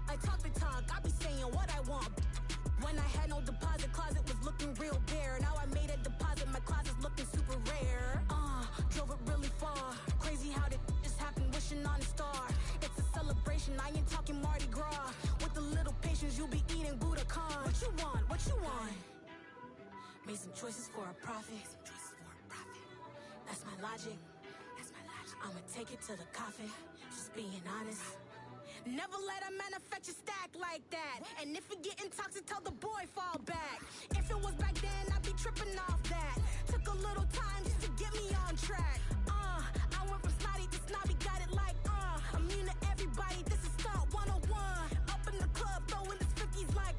I talk the talk. I be saying what I want. When I had no deposit, closet was looking real bare. Now I made a deposit, my closet's looking super rare. Drove it really far. Crazy how that just happened, wishing on a star. It's a celebration, I ain't talking Mardi Gras. With a little patience, you'll be eating Budokan. What you want? What you want? Made some choices for a profit. That's my logic. I'ma take it to the coffin. Just being honest. Never let a manufacture stack like that. And if it getting toxic, tell the boy fall back. If it was back then, I'd be tripping off that. Took a little time just to get me on track. I went from snotty to snobby, got it like immune to everybody, this is Stunt 101. Up in the club, throwing this 50s like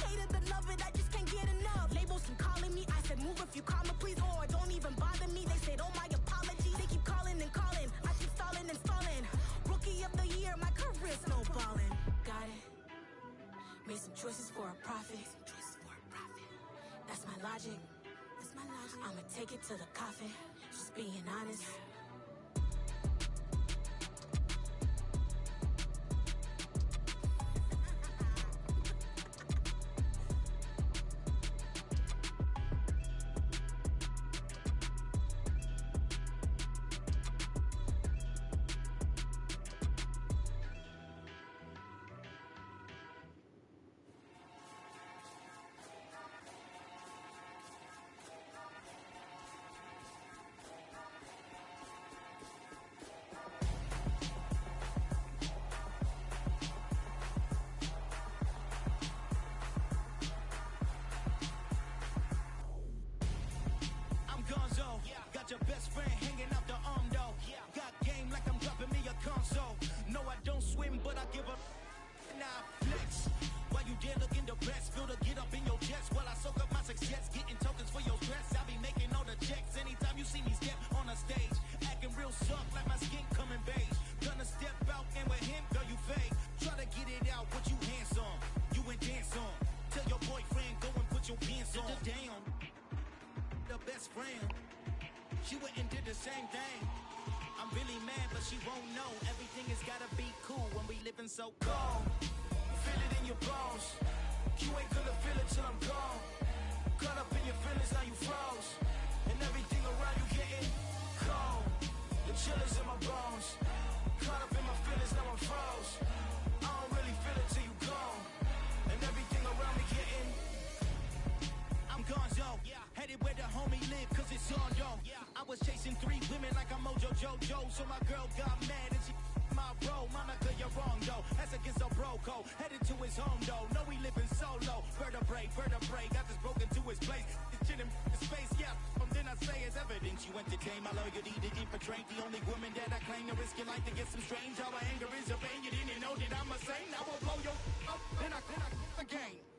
hate it, love it, I just can't get enough. Labels keep calling me, I said move if you call me please, or don't even bother me. They said oh my apologies, they keep calling and calling. I keep stalling and stalling. Rookie of the year, my career snowballing. Got it. Made some choices for a profit. That's my logic. I'ma take it to the coffin. Just being honest. same thing. I'm really mad, but she won't know. Everything has gotta be cool when we living so cold. Feel it in your bones. You ain't gonna feel it till I'm gone. Caught up in your feelings, now you froze. And everything around you getting cold. The chill is in my bones. Caught up in my feelings, now I'm froze. I don't really feel it till you gone. And everything around me getting. I'm gonzo. Headed where the homie live, cause it's on, yo. I was chasing 3 women like I'm Mojo Jojo. So my girl got mad and she my bro. Mama, girl, you're wrong, though. That's against a bro code. Headed to his home, though. No, we living solo. Vertebrae. Got this broken to his place. This shit in space, yeah. Then I say it's evidence you entertain my loyalty to infiltrate. The only woman that I claim to risk your life to get some strange. How my anger is a pain. You didn't know that I'm a saint. I will blow your up. Then I again.